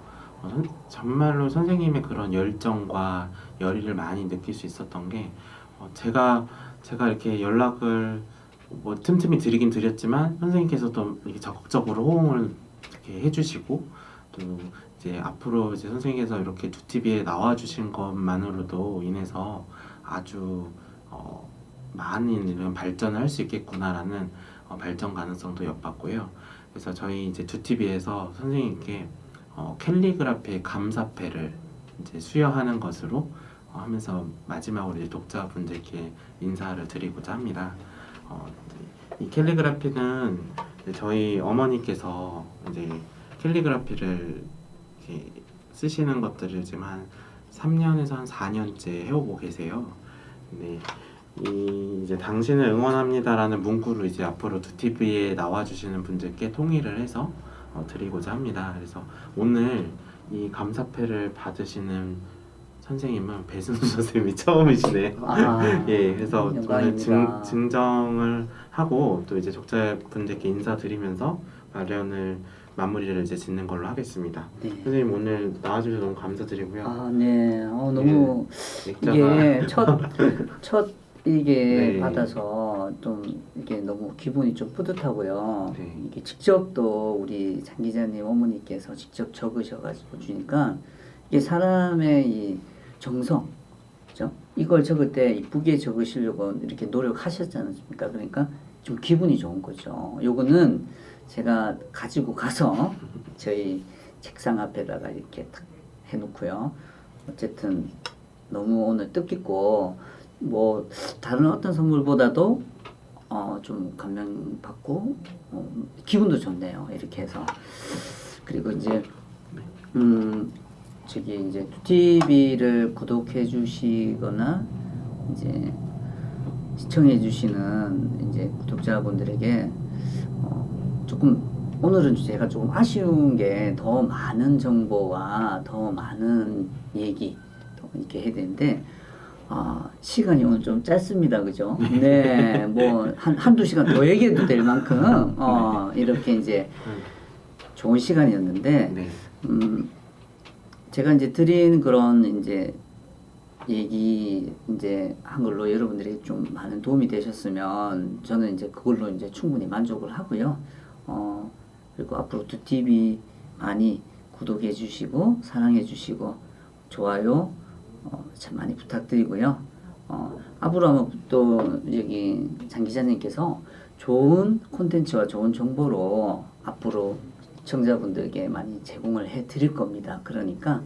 정말로 선생님의 그런 열정과 열의를 많이 느낄 수 있었던 게 제가 이렇게 연락을 뭐 틈틈이 드리긴 드렸지만 선생님께서도 이렇게 적극적으로 호응을 이렇게 해주시고 또 이제 앞으로 이제 선생님께서 이렇게 두티비에 나와주신 것만으로도 인해서 아주 많은 이런 발전을 할 수 있겠구나라는 발전 가능성도 엿봤고요. 그래서 저희 이제 두티비에서 선생님께 캘리그라피의 감사패를 이제 수여하는 것으로 하면서 마지막으로 이제 독자분들께 인사를 드리고자 합니다. 이 캘리그라피는 이제 저희 어머니께서 이제 캘리그라피를 이렇게 쓰시는 것들을 지금 한 3년에서 한 4년째 해오고 계세요. 근데 이제 당신을 응원합니다라는 문구로 이제 앞으로 두티비에 나와주시는 분들께 통일을 해서 드리고자 합니다. 그래서 오늘 이 감사패를 받으시는 선생님은 배승수 선생님이 처음이시네요. 예, 그래서 오늘 증정을 하고 또 이제 독자분들께 인사드리면서 마무리를 이제 짓는 걸로 하겠습니다. 네. 선생님 오늘 나와주셔서 너무 감사드리고요. 네. 너무 이게 첫 이게 네. 받아서 좀 이게 너무 기분이 좀 뿌듯하고요. 네. 이게 직접 또 우리 장 기자님 어머니께서 직접 적으셔가지고 주니까 이게 사람의 이 정성, 그죠? 이걸 적을 때 이쁘게 적으시려고 이렇게 노력하셨지 않습니까? 그러니까 좀 기분이 좋은 거죠. 요거는 제가 가지고 가서 저희 책상 앞에다가 이렇게 탁 해놓고요. 어쨌든 너무 오늘 뜻깊고 뭐 다른 어떤 선물보다도 좀 감명받고 기분도 좋네요. 이렇게 해서 그리고 이제 저기 이제 두티비를 구독해 주시거나 이제 시청해 주시는 이제 구독자분들에게 조금 오늘은 제가 조금 아쉬운 게 더 많은 정보와 더 많은 얘기 더 이렇게 해야 되는데 시간이 오늘 좀 짧습니다. 그죠? 네. 뭐 한두 시간 더 얘기해도 될 만큼 이렇게 이제 좋은 시간이었는데 네. 제가 이제 드린 그런 이제 얘기 이제 한 걸로 여러분들이 좀 많은 도움이 되셨으면 저는 이제 그걸로 이제 충분히 만족을 하고요. 그리고 앞으로 두티비 많이 구독해 주시고 사랑해 주시고 좋아요 참 많이 부탁드리고요. 앞으로 아마 또 여기 장 기자님께서 좋은 콘텐츠와 좋은 정보로 앞으로 시청자분들께 많이 제공을 해 드릴 겁니다. 그러니까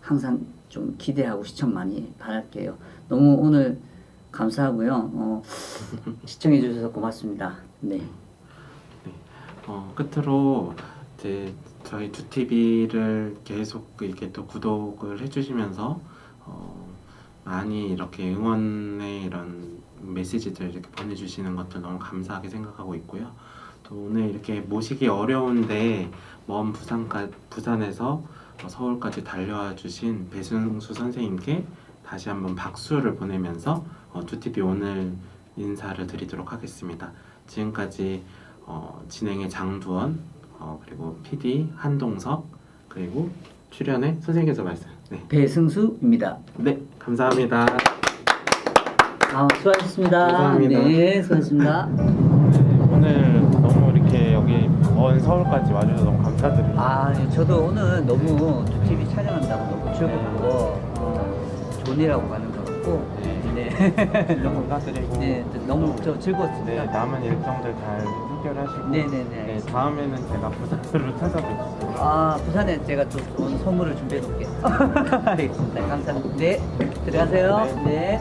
항상 좀 기대하고 시청 많이 바랄게요. 너무 오늘 감사하고요. 시청해 주셔서 고맙습니다. 네. 끝으로 이제 저희 두티비를 계속 이렇게 또 구독을 해주시면서 많이 이렇게 응원의 이런 메시지들 이렇게 보내주시는 것도 너무 감사하게 생각하고 있고요. 또 오늘 이렇게 모시기 어려운데 먼 부산에서 서울까지 달려와 주신 배승수 선생님께 다시 한번 박수를 보내면서 2TV 오늘 인사를 드리도록 하겠습니다. 지금까지 진행의 장두원, 그리고 PD 한동석, 그리고 출연의 선생님께서 말씀. 네, 배승수입니다. 네, 감사합니다. 수고하셨습니다. 감사합니다. 네, 수고하셨습니다. 오늘 너무 이렇게 여기 먼 서울까지 와주셔서 너무 감사드립니다. 예, 저도 오늘 너무 2TV 촬영한다고 너무 즐겁고 좋은 일하고 가는 것 같고 네. 너무 감사드리고 네, 너무 저 네, 즐거웠습니다. 남은 일정들 잘 해결하시고 네네네. 다음에는 제가 부산으로 찾아뵙겠습니다. 부산에 제가 또 좋은 선물을 준비해 놓을게요. 알겠습니다. 감사합니다. 네, 들어가세요. 네.